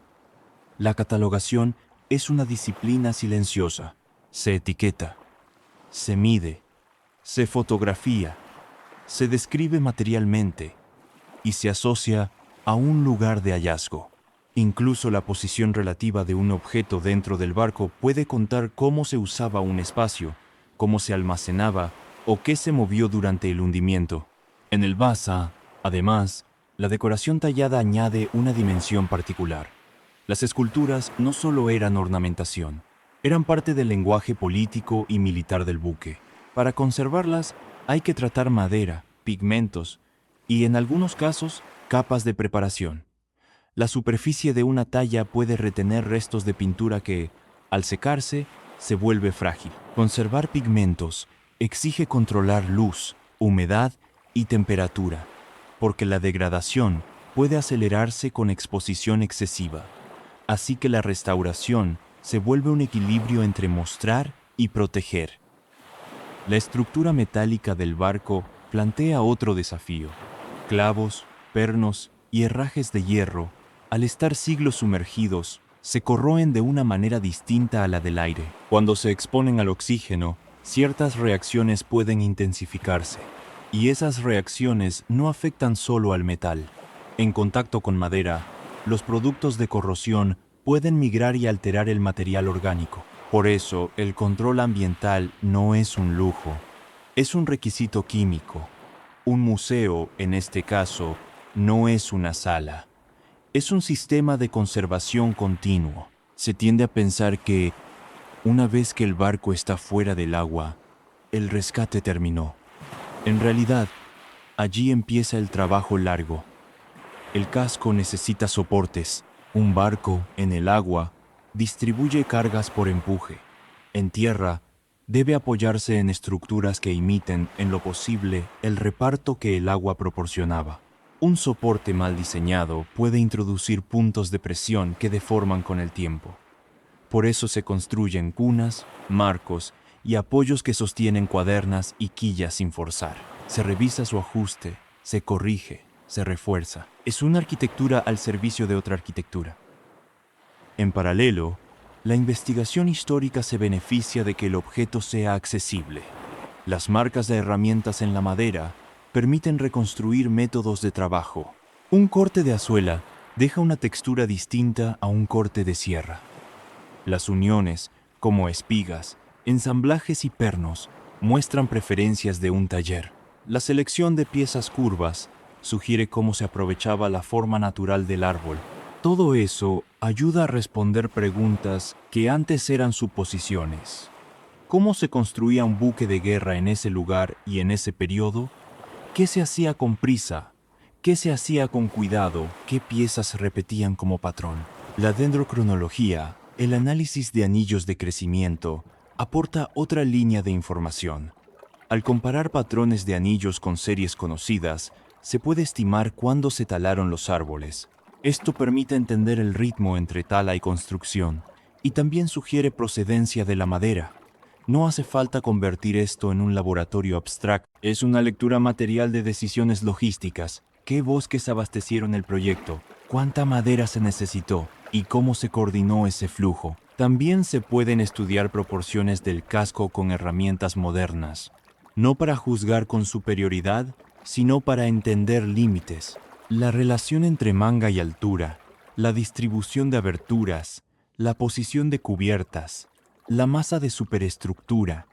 La catalogación es una disciplina silenciosa. Se etiqueta, se mide, se fotografía, se describe materialmente y se asocia a un lugar de hallazgo. Incluso la posición relativa de un objeto dentro del barco puede contar cómo se usaba un espacio, cómo se almacenaba o qué se movió durante el hundimiento. En el Vasa, además, la decoración tallada añade una dimensión particular. Las esculturas no solo eran ornamentación, eran parte del lenguaje político y militar del buque. Para conservarlas hay que tratar madera, pigmentos y, en algunos casos, capas de preparación. La superficie de una talla puede retener restos de pintura que, al secarse, se vuelve frágil. Conservar pigmentos exige controlar luz, humedad y temperatura, porque la degradación puede acelerarse con exposición excesiva. Así que la restauración se vuelve un equilibrio entre mostrar y proteger. La estructura metálica del barco plantea otro desafío. Clavos, pernos y herrajes de hierro, al estar siglos sumergidos, se corroen de una manera distinta a la del aire. Cuando se exponen al oxígeno, ciertas reacciones pueden intensificarse, y esas reacciones no afectan solo al metal. En contacto con madera, los productos de corrosión pueden migrar y alterar el material orgánico. Por eso, el control ambiental no es un lujo, es un requisito químico. Un museo, en este caso, no es una sala. Es un sistema de conservación continuo. Se tiende a pensar que, una vez que el barco está fuera del agua, el rescate terminó. En realidad, allí empieza el trabajo largo. El casco necesita soportes. Un barco, en el agua, distribuye cargas por empuje. En tierra, debe apoyarse en estructuras que imiten, en lo posible, el reparto que el agua proporcionaba. Un soporte mal diseñado puede introducir puntos de presión que deforman con el tiempo. Por eso se construyen cunas, marcos y apoyos que sostienen cuadernas y quillas sin forzar. Se revisa su ajuste, se corrige, se refuerza. Es una arquitectura al servicio de otra arquitectura. En paralelo, la investigación histórica se beneficia de que el objeto sea accesible. Las marcas de herramientas en la madera permiten reconstruir métodos de trabajo. Un corte de azuela deja una textura distinta a un corte de sierra. Las uniones, como espigas, ensamblajes y pernos, muestran preferencias de un taller. La selección de piezas curvas sugiere cómo se aprovechaba la forma natural del árbol. Todo eso ayuda a responder preguntas que antes eran suposiciones. ¿Cómo se construía un buque de guerra en ese lugar y en ese periodo? ¿Qué se hacía con prisa? ¿Qué se hacía con cuidado? ¿Qué piezas se repetían como patrón? La dendrocronología, el análisis de anillos de crecimiento, aporta otra línea de información. Al comparar patrones de anillos con series conocidas, se puede estimar cuándo se talaron los árboles. Esto permite entender el ritmo entre tala y construcción, y también sugiere procedencia de la madera. No hace falta convertir esto en un laboratorio abstracto. Es una lectura material de decisiones logísticas. ¿Qué bosques abastecieron el proyecto? ¿Cuánta madera se necesitó? ¿Y cómo se coordinó ese flujo? También se pueden estudiar proporciones del casco con herramientas modernas, no para juzgar con superioridad, sino para entender límites. La relación entre manga y altura, la distribución de aberturas, la posición de cubiertas, la masa de superestructura,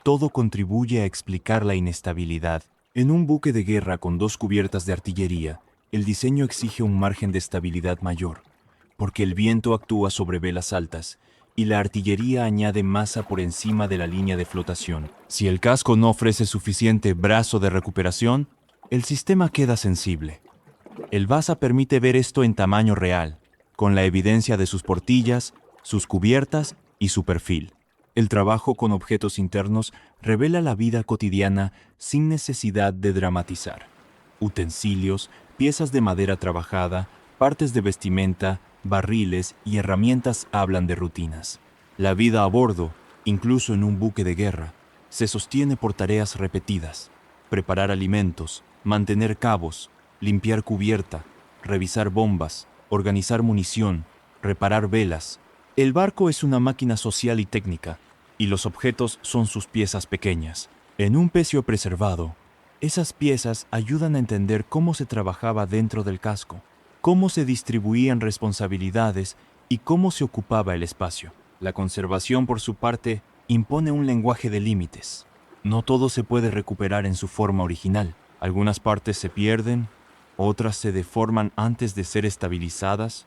todo contribuye a explicar la inestabilidad. En un buque de guerra con 2 cubiertas de artillería, el diseño exige un margen de estabilidad mayor, porque el viento actúa sobre velas altas y la artillería añade masa por encima de la línea de flotación. Si el casco no ofrece suficiente brazo de recuperación, el sistema queda sensible. El Vasa permite ver esto en tamaño real, con la evidencia de sus portillas, sus cubiertas y su perfil. El trabajo con objetos internos revela la vida cotidiana sin necesidad de dramatizar. Utensilios, piezas de madera trabajada, partes de vestimenta, barriles y herramientas hablan de rutinas. La vida a bordo, incluso en un buque de guerra, se sostiene por tareas repetidas: preparar alimentos, mantener cabos, limpiar cubierta, revisar bombas, organizar munición, reparar velas. El barco es una máquina social y técnica, y los objetos son sus piezas pequeñas. En un pecio preservado, esas piezas ayudan a entender cómo se trabajaba dentro del casco, cómo se distribuían responsabilidades y cómo se ocupaba el espacio. La conservación, por su parte, impone un lenguaje de límites. No todo se puede recuperar en su forma original. Algunas partes se pierden, otras se deforman antes de ser estabilizadas,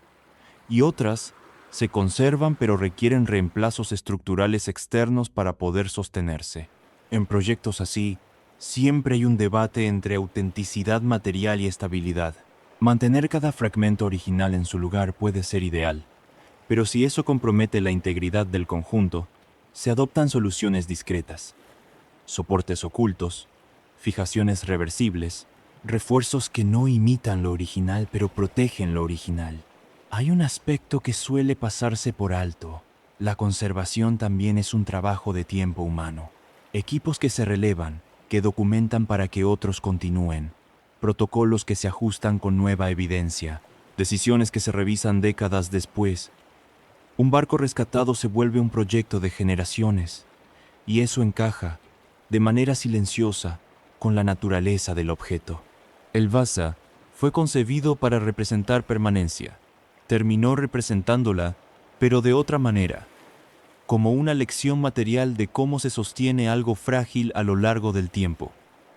y otras se conservan pero requieren reemplazos estructurales externos para poder sostenerse. En proyectos así, siempre hay un debate entre autenticidad material y estabilidad. Mantener cada fragmento original en su lugar puede ser ideal, pero si eso compromete la integridad del conjunto, se adoptan soluciones discretas: soportes ocultos, fijaciones reversibles, refuerzos que no imitan lo original pero protegen lo original. Hay un aspecto que suele pasarse por alto: la conservación también es un trabajo de tiempo humano. Equipos que se relevan, que documentan para que otros continúen, protocolos que se ajustan con nueva evidencia, decisiones que se revisan décadas después. Un barco rescatado se vuelve un proyecto de generaciones, y eso encaja, de manera silenciosa, con la naturaleza del objeto. El Vasa fue concebido para representar permanencia. Terminó representándola, pero de otra manera, como una lección material de cómo se sostiene algo frágil a lo largo del tiempo.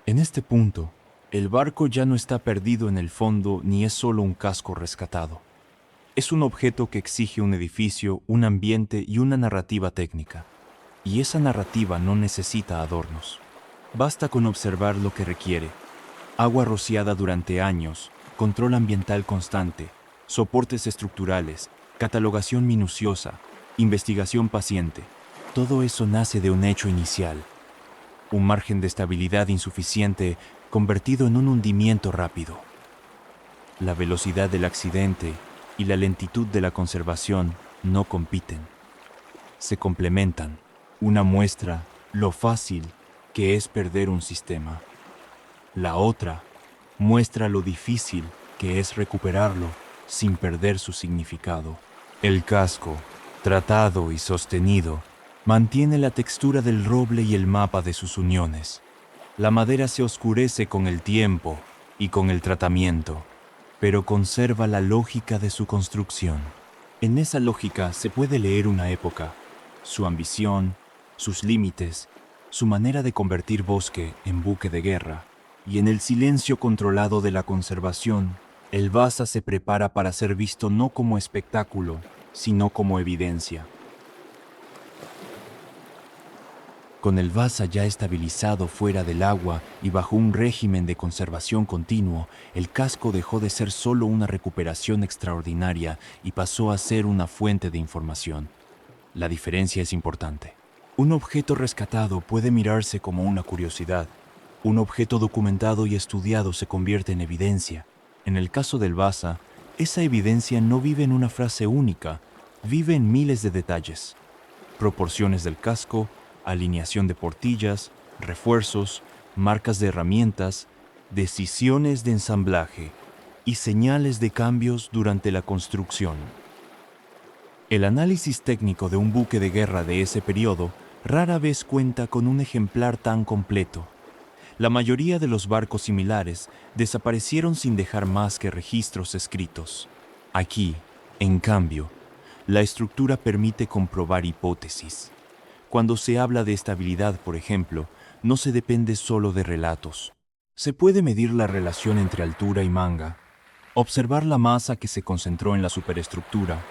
En este punto, el barco ya no está perdido en el fondo ni es solo un casco rescatado. Es un objeto que exige un edificio, un ambiente y una narrativa técnica. Y esa narrativa no necesita adornos. Basta con observar lo que requiere: agua rociada durante años, control ambiental constante, soportes estructurales, catalogación minuciosa, investigación paciente. Todo eso nace de un hecho inicial: un margen de estabilidad insuficiente convertido en un hundimiento rápido. La velocidad del accidente y la lentitud de la conservación no compiten, se complementan. Una muestra lo fácil que es perder un sistema. La otra muestra lo difícil que es recuperarlo sin perder su significado. El casco, tratado y sostenido, mantiene la textura del roble y el mapa de sus uniones. La madera se oscurece con el tiempo y con el tratamiento, pero conserva la lógica de su construcción. En esa lógica se puede leer una época, su ambición, sus límites, su manera de convertir bosque en buque de guerra. Y en el silencio controlado de la conservación, el Vasa se prepara para ser visto no como espectáculo, sino como evidencia. Con el Vasa ya estabilizado fuera del agua y bajo un régimen de conservación continuo, el casco dejó de ser solo una recuperación extraordinaria y pasó a ser una fuente de información. La diferencia es importante. Un objeto rescatado puede mirarse como una curiosidad. Un objeto documentado y estudiado se convierte en evidencia. En el caso del Vasa, esa evidencia no vive en una frase única, vive en miles de detalles: proporciones del casco, alineación de portillas, refuerzos, marcas de herramientas, decisiones de ensamblaje y señales de cambios durante la construcción. El análisis técnico de un buque de guerra de ese periodo rara vez cuenta con un ejemplar tan completo. La mayoría de los barcos similares desaparecieron sin dejar más que registros escritos. Aquí, en cambio, la estructura permite comprobar hipótesis. Cuando se habla de estabilidad, por ejemplo, no se depende solo de relatos. Se puede medir la relación entre altura y manga, observar la masa que se concentró en la superestructura,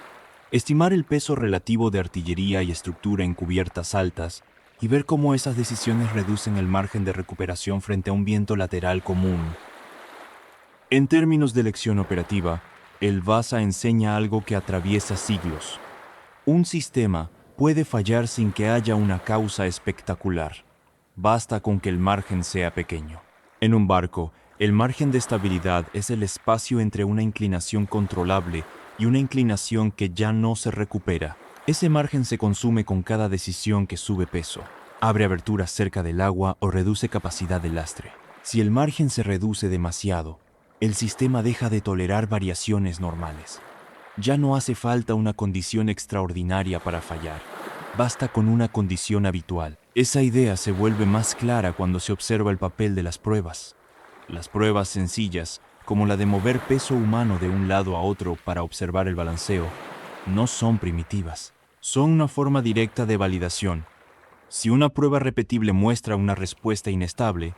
estimar el peso relativo de artillería y estructura en cubiertas altas y ver cómo esas decisiones reducen el margen de recuperación frente a un viento lateral común. En términos de lección operativa, el Vasa enseña algo que atraviesa siglos. Un sistema puede fallar sin que haya una causa espectacular. Basta con que el margen sea pequeño. En un barco, El margen de estabilidad es el espacio entre una inclinación controlable y una inclinación que ya no se recupera. Ese margen se consume con cada decisión que sube peso, abre aberturas cerca del agua o reduce capacidad de lastre. Si el margen se reduce demasiado, el sistema deja de tolerar variaciones normales. Ya no hace falta una condición extraordinaria para fallar. Basta con una condición habitual. Esa idea se vuelve más clara cuando se observa el papel de las pruebas. Las pruebas sencillas, como la de mover peso humano de un lado a otro para observar el balanceo, no son primitivas. Son una forma directa de validación. Si una prueba repetible muestra una respuesta inestable,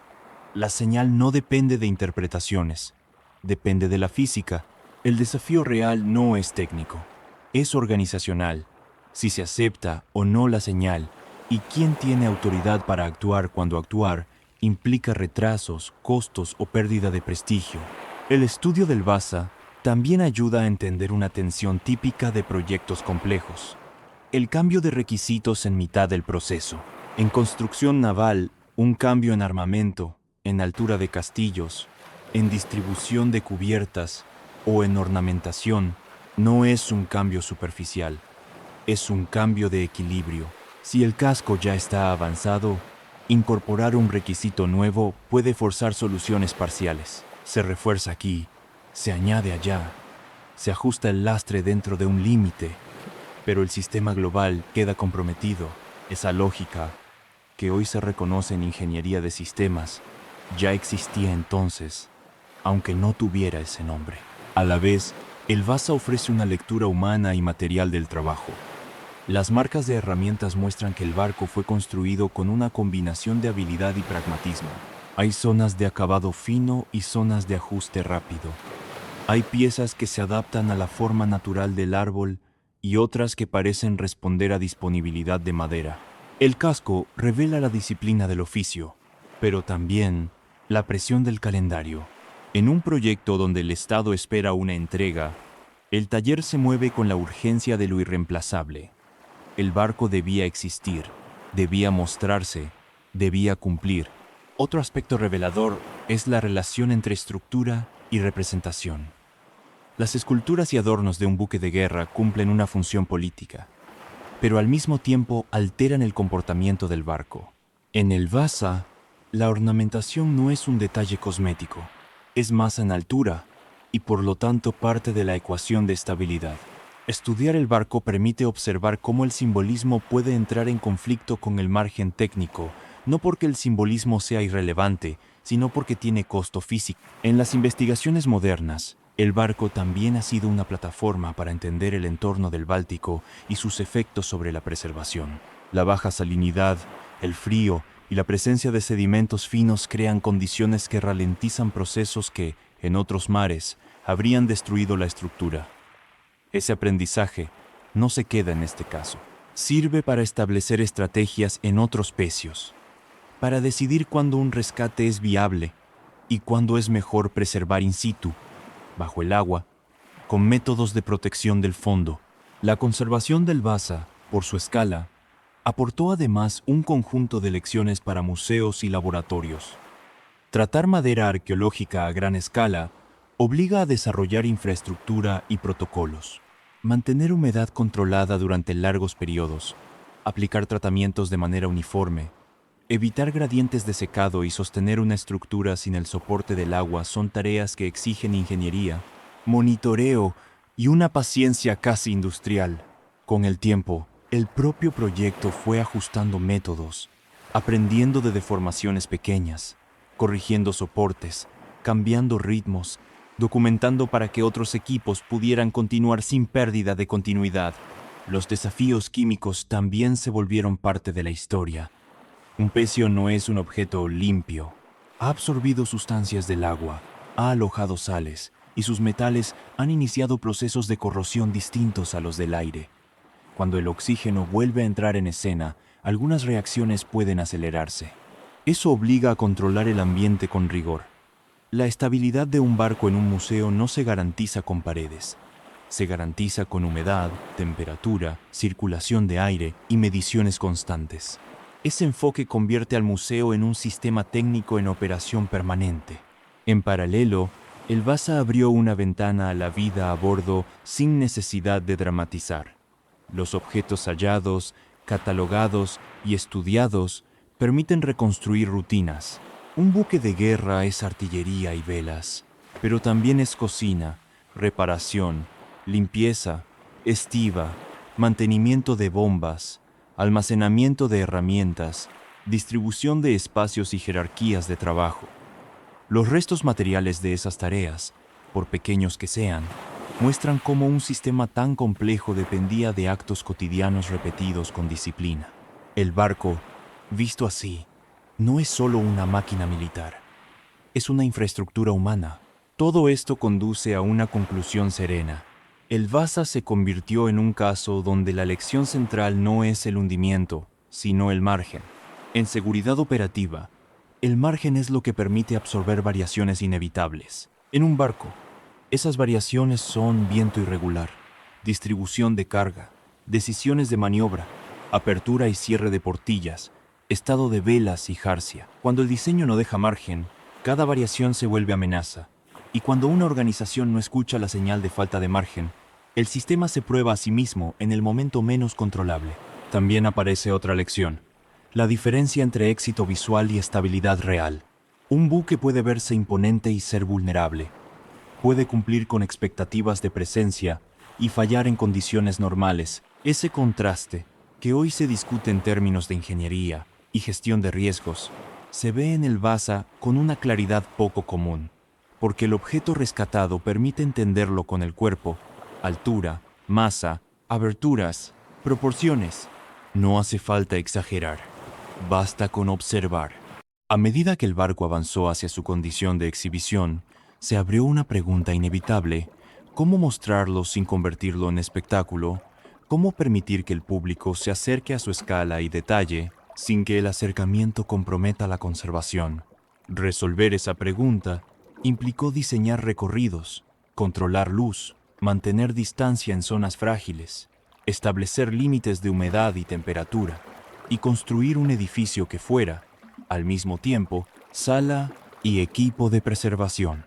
la señal no depende de interpretaciones, depende de la física. El desafío real no es técnico, es organizacional. Si se acepta o no la señal y quién tiene autoridad para actuar cuando actuar implica retrasos, costos o pérdida de prestigio. El estudio del VASA también ayuda a entender una tensión típica de proyectos complejos. El cambio de requisitos en mitad del proceso. En construcción naval, un cambio en armamento, en altura de castillos, en distribución de cubiertas o en ornamentación, no es un cambio superficial, es un cambio de equilibrio. Si el casco ya está avanzado, incorporar un requisito nuevo puede forzar soluciones parciales. Se refuerza aquí, se añade allá, se ajusta el lastre dentro de un límite, pero el sistema global queda comprometido. Esa lógica, que hoy se reconoce en ingeniería de sistemas, ya existía entonces, aunque no tuviera ese nombre. A la vez, el VASA ofrece una lectura humana y material del trabajo. Las marcas de herramientas muestran que el barco fue construido con una combinación de habilidad y pragmatismo. Hay zonas de acabado fino y zonas de ajuste rápido. Hay piezas que se adaptan a la forma natural del árbol y otras que parecen responder a disponibilidad de madera. El casco revela la disciplina del oficio, pero también la presión del calendario. En un proyecto donde el Estado espera una entrega, el taller se mueve con la urgencia de lo irreemplazable. El barco debía existir, debía mostrarse, debía cumplir. Otro aspecto revelador es la relación entre estructura y representación. Las esculturas y adornos de un buque de guerra cumplen una función política, pero al mismo tiempo alteran el comportamiento del barco. En el VASA, la ornamentación no es un detalle cosmético, es masa en altura y por lo tanto parte de la ecuación de estabilidad. Estudiar el barco permite observar cómo el simbolismo puede entrar en conflicto con el margen técnico, no porque el simbolismo sea irrelevante, sino porque tiene costo físico. En las investigaciones modernas, el barco también ha sido una plataforma para entender el entorno del Báltico y sus efectos sobre la preservación. La baja salinidad, el frío y la presencia de sedimentos finos crean condiciones que ralentizan procesos que, en otros mares, habrían destruido la estructura. Ese aprendizaje no se queda en este caso. Sirve para establecer estrategias en otros pecios, para decidir cuándo un rescate es viable y cuándo es mejor preservar in situ, bajo el agua, con métodos de protección del fondo. La conservación del VASA, por su escala, aportó además un conjunto de lecciones para museos y laboratorios. Tratar madera arqueológica a gran escala obliga a desarrollar infraestructura y protocolos. Mantener humedad controlada durante largos periodos, aplicar tratamientos de manera uniforme, evitar gradientes de secado y sostener una estructura sin el soporte del agua son tareas que exigen ingeniería, monitoreo y una paciencia casi industrial. Con el tiempo, el propio proyecto fue ajustando métodos, aprendiendo de deformaciones pequeñas, corrigiendo soportes, cambiando ritmos, documentando para que otros equipos pudieran continuar sin pérdida de continuidad. Los desafíos químicos también se volvieron parte de la historia. Un pecio no es un objeto limpio. Ha absorbido sustancias del agua, ha alojado sales, y sus metales han iniciado procesos de corrosión distintos a los del aire. Cuando el oxígeno vuelve a entrar en escena, algunas reacciones pueden acelerarse. Eso obliga a controlar el ambiente con rigor. La estabilidad de un barco en un museo no se garantiza con paredes. Se garantiza con humedad, temperatura, circulación de aire y mediciones constantes. Ese enfoque convierte al museo en un sistema técnico en operación permanente. En paralelo, el Vasa abrió una ventana a la vida a bordo sin necesidad de dramatizar. Los objetos hallados, catalogados y estudiados permiten reconstruir rutinas. Un buque de guerra es artillería y velas, pero también es cocina, reparación, limpieza, estiva, mantenimiento de bombas, almacenamiento de herramientas, distribución de espacios y jerarquías de trabajo. Los restos materiales de esas tareas, por pequeños que sean, muestran cómo un sistema tan complejo dependía de actos cotidianos repetidos con disciplina. El barco, visto así, no es solo una máquina militar, es una infraestructura humana. Todo esto conduce a una conclusión serena. El Vasa se convirtió en un caso donde la lección central no es el hundimiento, sino el margen. En seguridad operativa, el margen es lo que permite absorber variaciones inevitables. En un barco, esas variaciones son viento irregular, distribución de carga, decisiones de maniobra, apertura y cierre de portillas, estado de velas y jarcia. Cuando el diseño no deja margen, cada variación se vuelve amenaza. Y cuando una organización no escucha la señal de falta de margen, el sistema se prueba a sí mismo en el momento menos controlable. También aparece otra lección: la diferencia entre éxito visual y estabilidad real. Un buque puede verse imponente y ser vulnerable. Puede cumplir con expectativas de presencia y fallar en condiciones normales. Ese contraste, que hoy se discute en términos de ingeniería y gestión de riesgos, se ve en el Vasa con una claridad poco común, porque el objeto rescatado permite entenderlo con el cuerpo, altura, masa, aberturas, proporciones. No hace falta exagerar, basta con observar. A medida que el barco avanzó hacia su condición de exhibición, se abrió una pregunta inevitable: ¿cómo mostrarlo sin convertirlo en espectáculo? ¿Cómo permitir que el público se acerque a su escala y detalle sin que el acercamiento comprometa la conservación? Resolver esa pregunta implicó diseñar recorridos, controlar luz, mantener distancia en zonas frágiles, establecer límites de humedad y temperatura, y construir un edificio que fuera, al mismo tiempo, sala y equipo de preservación.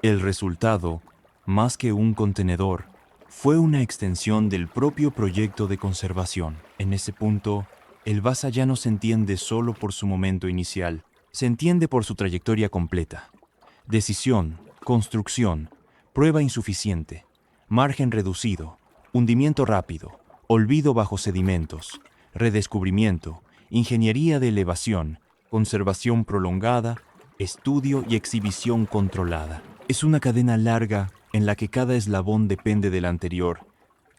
El resultado, más que un contenedor, fue una extensión del propio proyecto de conservación. En ese punto, el Vasa ya no se entiende solo por su momento inicial, se entiende por su trayectoria completa. Decisión, construcción, prueba insuficiente, margen reducido, hundimiento rápido, olvido bajo sedimentos, redescubrimiento, ingeniería de elevación, conservación prolongada, estudio y exhibición controlada. Es una cadena larga en la que cada eslabón depende del anterior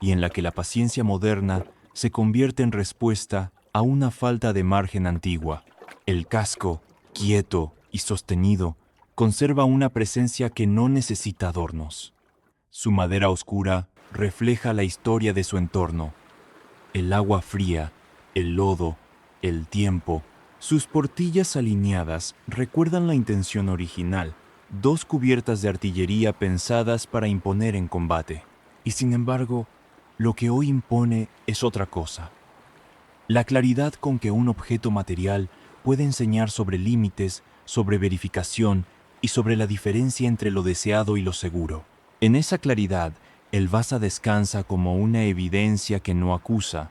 y en la que la paciencia moderna se convierte en respuesta a una falta de margen antigua. El casco, quieto y sostenido, conserva una presencia que no necesita adornos. Su madera oscura refleja la historia de su entorno: el agua fría, el lodo, el tiempo. Sus portillas alineadas recuerdan la intención original: dos cubiertas de artillería pensadas para imponer en combate. Y sin embargo, lo que hoy impone es otra cosa: la claridad con que un objeto material puede enseñar sobre límites, sobre verificación y sobre la diferencia entre lo deseado y lo seguro. En esa claridad, el Vasa descansa como una evidencia que no acusa,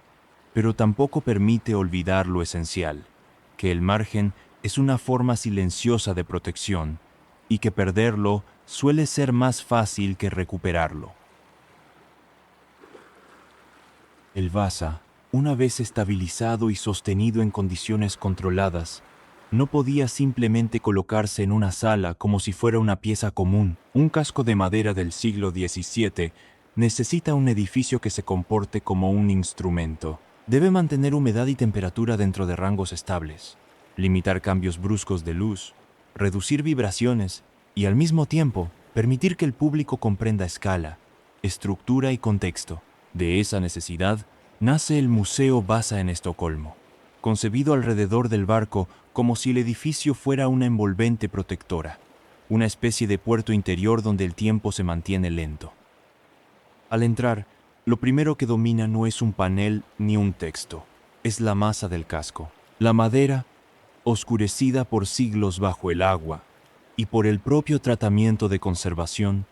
pero tampoco permite olvidar lo esencial: que el margen es una forma silenciosa de protección y que perderlo suele ser más fácil que recuperarlo. El Vasa, una vez estabilizado y sostenido en condiciones controladas, no podía simplemente colocarse en una sala como si fuera una pieza común. Un casco de madera del siglo XVII necesita un edificio que se comporte como un instrumento. Debe mantener humedad y temperatura dentro de rangos estables, limitar cambios bruscos de luz, reducir vibraciones y, al mismo tiempo, permitir que el público comprenda escala, estructura y contexto. De esa necesidad nace el Museo Vasa en Estocolmo, concebido alrededor del barco como si el edificio fuera una envolvente protectora, una especie de puerto interior donde el tiempo se mantiene lento. Al entrar, lo primero que domina no es un panel ni un texto, es la masa del casco. La madera, oscurecida por siglos bajo el agua, y por el propio tratamiento de conservación,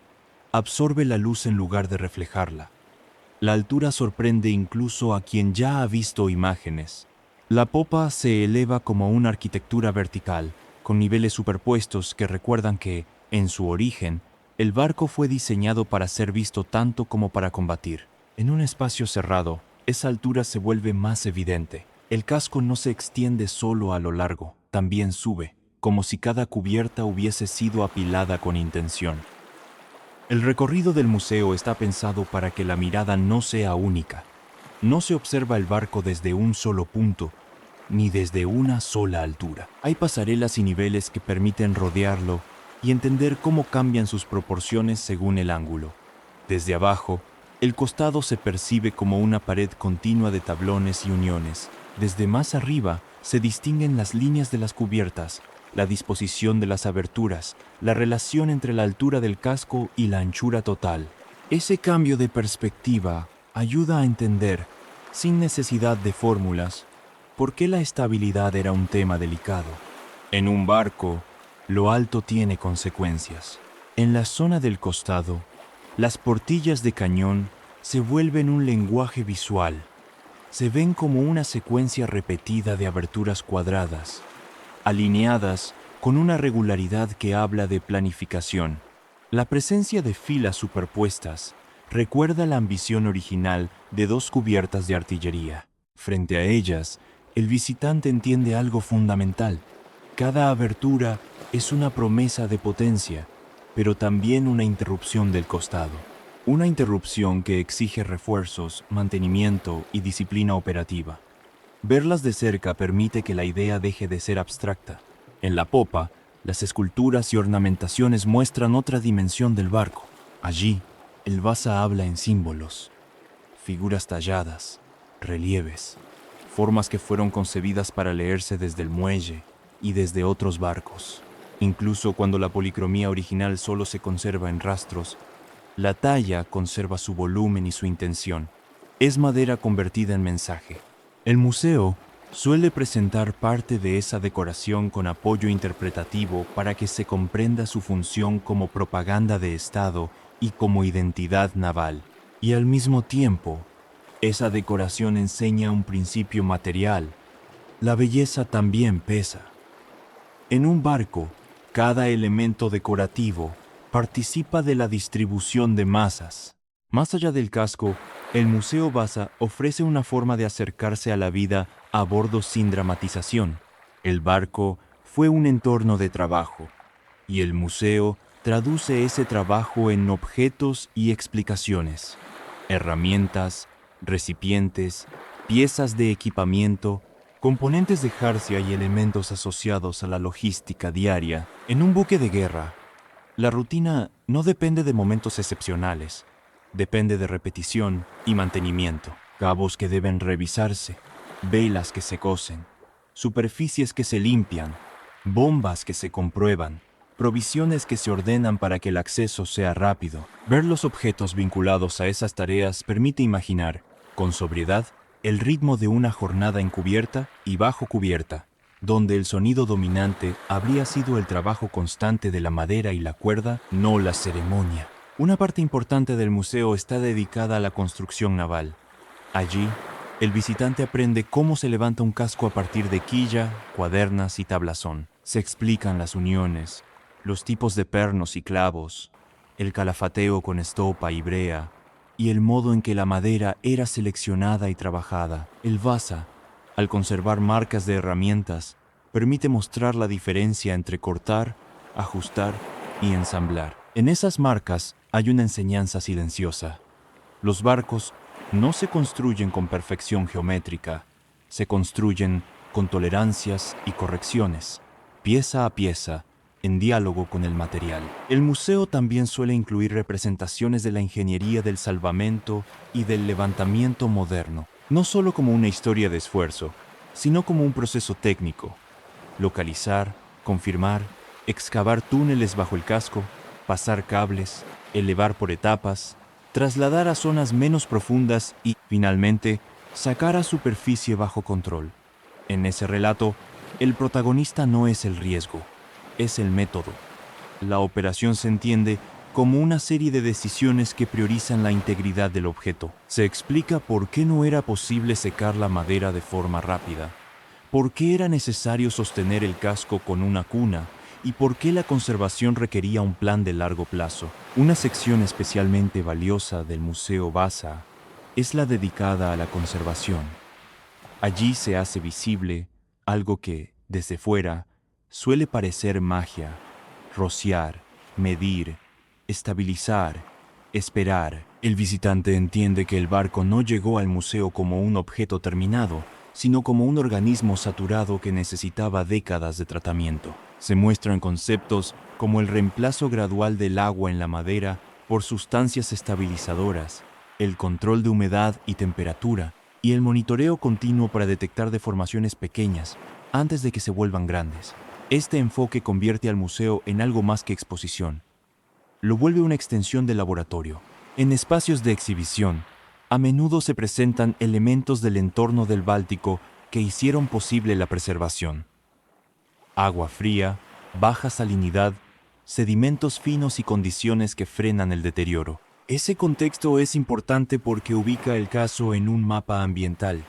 absorbe la luz en lugar de reflejarla. La altura sorprende incluso a quien ya ha visto imágenes. La popa se eleva como una arquitectura vertical, con niveles superpuestos que recuerdan que, en su origen, el barco fue diseñado para ser visto tanto como para combatir. En un espacio cerrado, esa altura se vuelve más evidente. El casco no se extiende solo a lo largo, también sube, como si cada cubierta hubiese sido apilada con intención. El recorrido del museo está pensado para que la mirada no sea única. No se observa el barco desde un solo punto, ni desde una sola altura. Hay pasarelas y niveles que permiten rodearlo y entender cómo cambian sus proporciones según el ángulo. Desde abajo, el costado se percibe como una pared continua de tablones y uniones. Desde más arriba se distinguen las líneas de las cubiertas, la disposición de las aberturas, la relación entre la altura del casco y la anchura total. Ese cambio de perspectiva ayuda a entender, sin necesidad de fórmulas, por qué la estabilidad era un tema delicado. En un barco, lo alto tiene consecuencias. En la zona del costado, las portillas de cañón se vuelven un lenguaje visual. Se ven como una secuencia repetida de aberturas cuadradas, alineadas con una regularidad que habla de planificación. La presencia de filas superpuestas recuerda la ambición original de dos cubiertas de artillería. Frente a ellas, el visitante entiende algo fundamental. Cada abertura es una promesa de potencia, pero también una interrupción del costado. Una interrupción que exige refuerzos, mantenimiento y disciplina operativa. Verlas de cerca permite que la idea deje de ser abstracta. En la popa, las esculturas y ornamentaciones muestran otra dimensión del barco. Allí, el Vasa habla en símbolos, figuras talladas, relieves, formas que fueron concebidas para leerse desde el muelle y desde otros barcos. Incluso cuando la policromía original solo se conserva en rastros, la talla conserva su volumen y su intención. Es madera convertida en mensaje. El museo suele presentar parte de esa decoración con apoyo interpretativo para que se comprenda su función como propaganda de Estado y como identidad naval. Y al mismo tiempo, esa decoración enseña un principio material. La belleza también pesa. En un barco, cada elemento decorativo participa de la distribución de masas. Más allá del casco, el Museo Vasa ofrece una forma de acercarse a la vida a bordo sin dramatización. El barco fue un entorno de trabajo, y el museo traduce ese trabajo en objetos y explicaciones, herramientas, recipientes, piezas de equipamiento, componentes de jarcia y elementos asociados a la logística diaria. En un buque de guerra, la rutina no depende de momentos excepcionales, depende de repetición y mantenimiento. Cabos que deben revisarse, velas que se cosen, superficies que se limpian, bombas que se comprueban, provisiones que se ordenan para que el acceso sea rápido. Ver los objetos vinculados a esas tareas permite imaginar, con sobriedad, el ritmo de una jornada en cubierta y bajo cubierta, donde el sonido dominante habría sido el trabajo constante de la madera y la cuerda, no la ceremonia. Una parte importante del museo está dedicada a la construcción naval. Allí, el visitante aprende cómo se levanta un casco a partir de quilla, cuadernas y tablazón. Se explican las uniones, los tipos de pernos y clavos, el calafateo con estopa y brea, y el modo en que la madera era seleccionada y trabajada. El Vasa, al conservar marcas de herramientas, permite mostrar la diferencia entre cortar, ajustar y ensamblar. En esas marcas hay una enseñanza silenciosa. Los barcos no se construyen con perfección geométrica, se construyen con tolerancias y correcciones, pieza a pieza, en diálogo con el material. El museo también suele incluir representaciones de la ingeniería del salvamento y del levantamiento moderno, no solo como una historia de esfuerzo, sino como un proceso técnico. Localizar, confirmar, excavar túneles bajo el casco, pasar cables, elevar por etapas, trasladar a zonas menos profundas y, finalmente, sacar a superficie bajo control. En ese relato, el protagonista no es el riesgo, es el método. La operación se entiende como una serie de decisiones que priorizan la integridad del objeto. Se explica por qué no era posible secar la madera de forma rápida, por qué era necesario sostener el casco con una cuna y por qué la conservación requería un plan de largo plazo. Una sección especialmente valiosa del Museo Vasa es la dedicada a la conservación. Allí se hace visible algo que, desde fuera, suele parecer magia: rociar, medir, estabilizar, esperar. El visitante entiende que el barco no llegó al museo como un objeto terminado, sino como un organismo saturado que necesitaba décadas de tratamiento. Se muestran conceptos como el reemplazo gradual del agua en la madera por sustancias estabilizadoras, el control de humedad y temperatura, y el monitoreo continuo para detectar deformaciones pequeñas antes de que se vuelvan grandes. Este enfoque convierte al museo en algo más que exposición. Lo vuelve una extensión del laboratorio. En espacios de exhibición, a menudo se presentan elementos del entorno del Báltico que hicieron posible la preservación. Agua fría, baja salinidad, sedimentos finos y condiciones que frenan el deterioro. Ese contexto es importante porque ubica el caso en un mapa ambiental.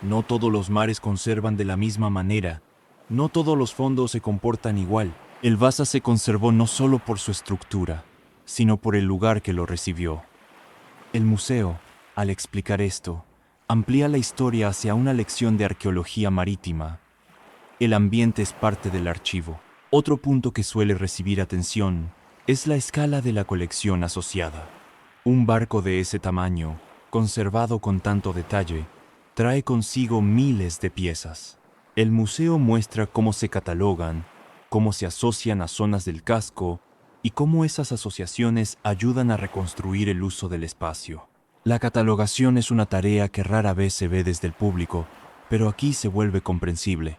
No todos los mares conservan de la misma manera. No todos los fondos se comportan igual. El Vasa se conservó no solo por su estructura, sino por el lugar que lo recibió. El museo, al explicar esto, amplía la historia hacia una lección de arqueología marítima. El ambiente es parte del archivo. Otro punto que suele recibir atención es la escala de la colección asociada. Un barco de ese tamaño, conservado con tanto detalle, trae consigo miles de piezas. El museo muestra cómo se catalogan, cómo se asocian a zonas del casco y cómo esas asociaciones ayudan a reconstruir el uso del espacio. La catalogación es una tarea que rara vez se ve desde el público, pero aquí se vuelve comprensible.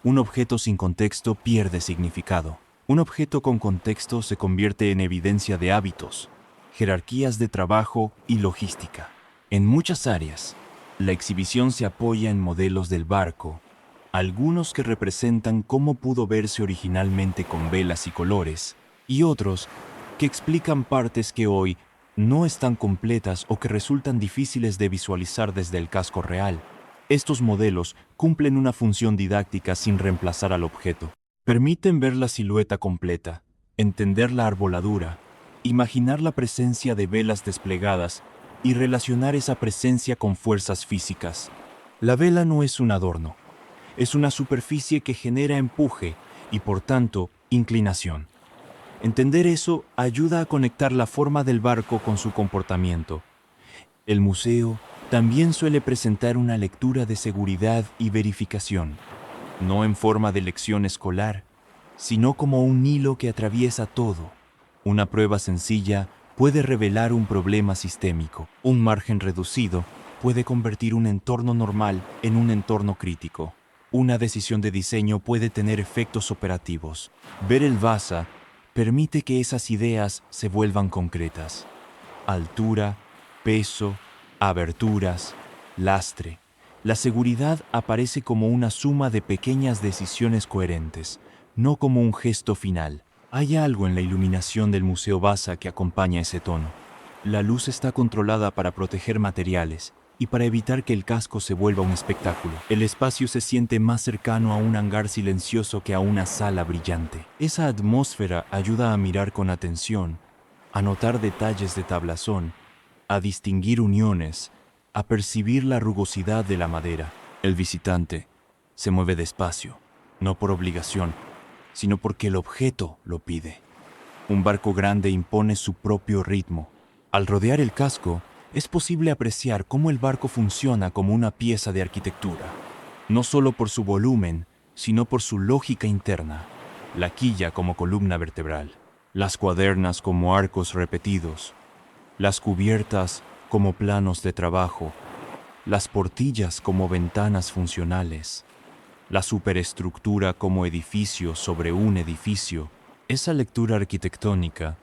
Un objeto sin contexto pierde significado. Un objeto con contexto se convierte en evidencia de hábitos, jerarquías de trabajo y logística. En muchas áreas, la exhibición se apoya en modelos del barco, algunos que representan cómo pudo verse originalmente con velas y colores, y otros que explican partes que hoy no están completas o que resultan difíciles de visualizar desde el casco real. Estos modelos cumplen una función didáctica sin reemplazar al objeto. Permiten ver la silueta completa, entender la arboladura, imaginar la presencia de velas desplegadas y relacionar esa presencia con fuerzas físicas. La vela no es un adorno, es una superficie que genera empuje y, por tanto, inclinación. Entender eso ayuda a conectar la forma del barco con su comportamiento. El museo también suele presentar una lectura de seguridad y verificación, no en forma de lección escolar, sino como un hilo que atraviesa todo. Una prueba sencilla puede revelar un problema sistémico. Un margen reducido puede convertir un entorno normal en un entorno crítico. Una decisión de diseño puede tener efectos operativos. Ver el Vasa permite que esas ideas se vuelvan concretas. Altura, peso, aberturas, lastre. La seguridad aparece como una suma de pequeñas decisiones coherentes, no como un gesto final. Hay algo en la iluminación del Museo Vasa que acompaña ese tono. La luz está controlada para proteger materiales y para evitar que el casco se vuelva un espectáculo. El espacio se siente más cercano a un hangar silencioso que a una sala brillante. Esa atmósfera ayuda a mirar con atención, a notar detalles de tablazón, a distinguir uniones, a percibir la rugosidad de la madera. El visitante se mueve despacio, no por obligación, sino porque el objeto lo pide. Un barco grande impone su propio ritmo. Al rodear el casco, es posible apreciar cómo el barco funciona como una pieza de arquitectura, no solo por su volumen, sino por su lógica interna. La quilla como columna vertebral, las cuadernas como arcos repetidos, las cubiertas como planos de trabajo, las portillas como ventanas funcionales, la superestructura como edificio sobre un edificio. Esa lectura arquitectónica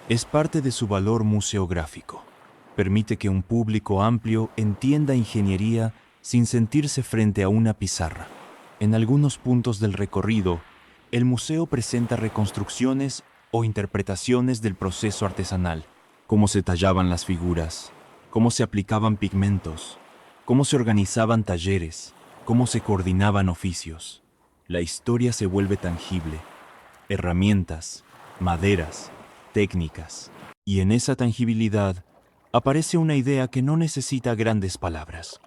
es parte de su valor museográfico. Permite que un público amplio entienda ingeniería sin sentirse frente a una pizarra. En algunos puntos del recorrido, el museo presenta reconstrucciones o interpretaciones del proceso artesanal, cómo se tallaban las figuras, cómo se aplicaban pigmentos, cómo se organizaban talleres, cómo se coordinaban oficios. La historia se vuelve tangible, herramientas, maderas, técnicas, y en esa tangibilidad aparece una idea que no necesita grandes palabras.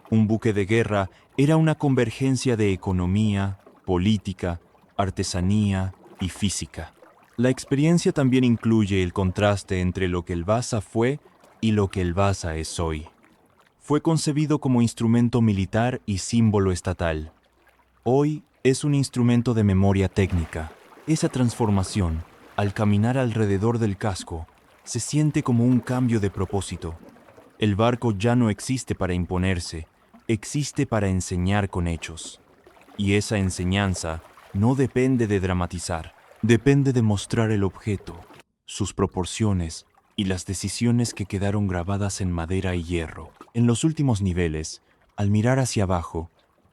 Un buque de guerra era una convergencia de economía, política, artesanía y física. La experiencia también incluye el contraste entre lo que el Vasa fue y lo que el Vasa es hoy. Fue concebido como instrumento militar y símbolo estatal. Hoy es un instrumento de memoria técnica. Esa transformación, al caminar alrededor del casco, se siente como un cambio de propósito. El barco ya no existe para imponerse, existe para enseñar con hechos. Y esa enseñanza no depende de dramatizar, depende de mostrar el objeto, sus proporciones y las decisiones que quedaron grabadas en madera y hierro. En los últimos niveles, al mirar hacia abajo,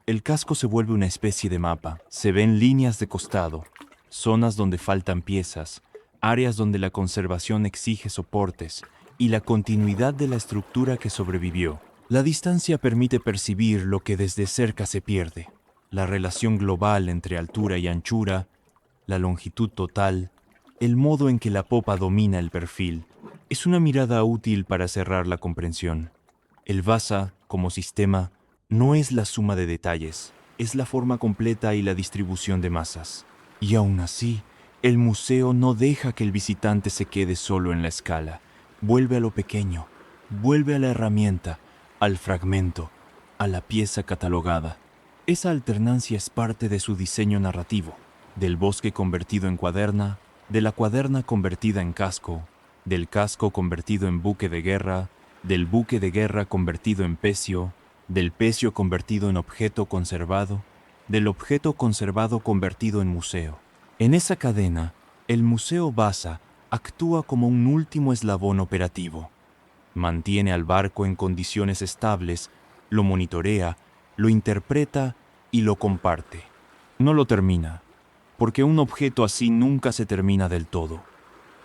el casco se vuelve una especie de mapa. Se ven líneas de costado, zonas donde faltan piezas, áreas donde la conservación exige soportes y la continuidad de la estructura que sobrevivió. La distancia permite percibir lo que desde cerca se pierde, la relación global entre altura y anchura, la longitud total, el modo en que la popa domina el perfil. Es una mirada útil para cerrar la comprensión. El Vasa, como sistema, no es la suma de detalles, es la forma completa y la distribución de masas. Y aún así, el museo no deja que el visitante se quede solo en la escala. Vuelve a lo pequeño, vuelve a la herramienta, al fragmento, a la pieza catalogada. Esa alternancia es parte de su diseño narrativo, del bosque convertido en cuaderna, de la cuaderna convertida en casco, del casco convertido en buque de guerra, del buque de guerra convertido en pecio, del pecio convertido en objeto conservado, del objeto conservado convertido en museo. En esa cadena, el Museo Vasa actúa como un último eslabón operativo. Mantiene al barco en condiciones estables, lo monitorea, lo interpreta y lo comparte. No lo termina, porque un objeto así nunca se termina del todo.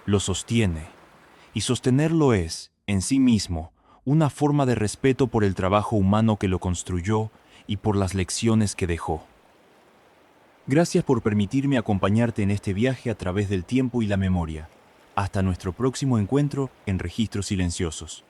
Lo sostiene, y sostenerlo es, en sí mismo, una forma de respeto por el trabajo humano que lo construyó y por las lecciones que dejó. Gracias por permitirme acompañarte en este viaje a través del tiempo y la memoria. Hasta nuestro próximo encuentro en Registros Silenciosos.